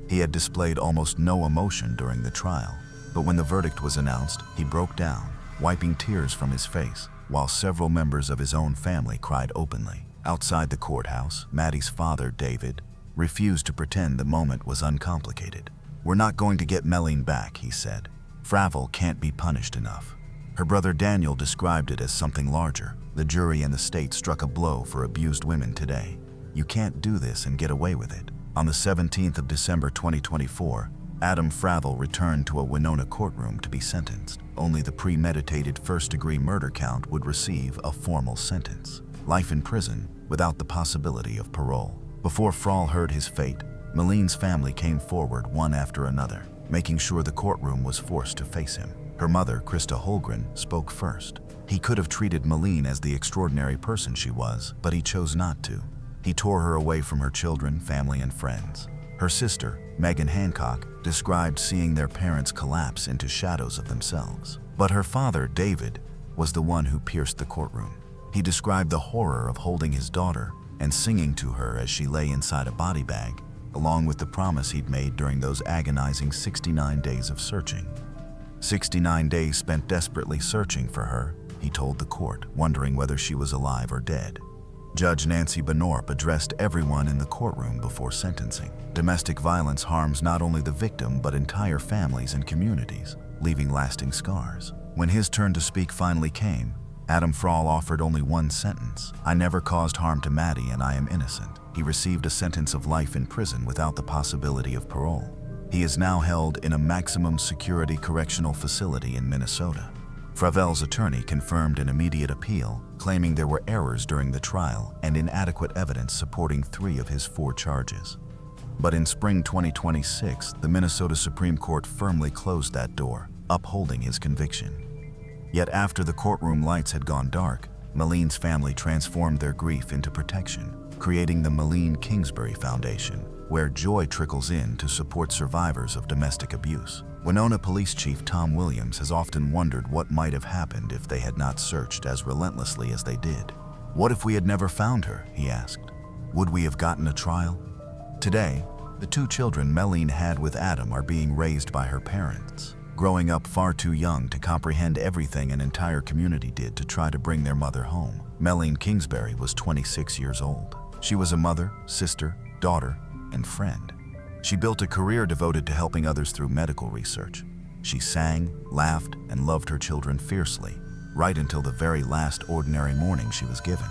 He had displayed almost no emotion during the trial, but when the verdict was announced, he broke down, wiping tears from his face, while several members of his own family cried openly. Outside the courthouse, Maddie's father, David, refused to pretend the moment was uncomplicated. "We're not going to get Melleen back," he said. "Fravel can't be punished enough." Her brother Daniel described it as something larger. "The jury and the state struck a blow for abused women today. You can't do this and get away with it." On the 17th of December 2024, Adam Fravel returned to a Winona courtroom to be sentenced. Only the premeditated first-degree murder count would receive a formal sentence: life in prison without the possibility of parole. Before Fravel heard his fate, Melleen's family came forward one after another, making sure the courtroom was forced to face him. Her mother, Krista Holgren, spoke first. He could have treated Melleen as the extraordinary person she was, but he chose not to. He tore her away from her children, family, and friends. Her sister, Megan Hancock, described seeing their parents collapse into shadows of themselves. But her father, David, was the one who pierced the courtroom. He described the horror of holding his daughter and singing to her as she lay inside a body bag, along with the promise he'd made during those agonizing 69 days of searching. 69 days spent desperately searching for her, he told the court, wondering whether she was alive or dead. Judge Nancy Benorp addressed everyone in the courtroom before sentencing. Domestic violence harms not only the victim but entire families and communities, leaving lasting scars. When his turn to speak finally came, Adam Fravel offered only one sentence: "I never caused harm to Maddie and I am innocent." He received a sentence of life in prison without the possibility of parole. He is now held in a maximum security correctional facility in Minnesota. Fravel's attorney confirmed an immediate appeal, claiming there were errors during the trial and inadequate evidence supporting 3 of his 4 charges. But in spring 2026, the Minnesota Supreme Court firmly closed that door, upholding his conviction. Yet after the courtroom lights had gone dark, Melleen's family transformed their grief into protection, creating the Melleen Kingsbury Foundation, where joy trickles in to support survivors of domestic abuse. Winona Police Chief Tom Williams has often wondered what might have happened if they had not searched as relentlessly as they did. "What if we had never found her?" he asked. "Would we have gotten a trial?" Today, the 2 children Melleen had with Adam are being raised by her parents, growing up far too young to comprehend everything an entire community did to try to bring their mother home. Melleen Kingsbury was 26 years old. She was a mother, sister, daughter, and friend. She built a career devoted to helping others through medical research. She sang, laughed, and loved her children fiercely, right until the very last ordinary morning she was given.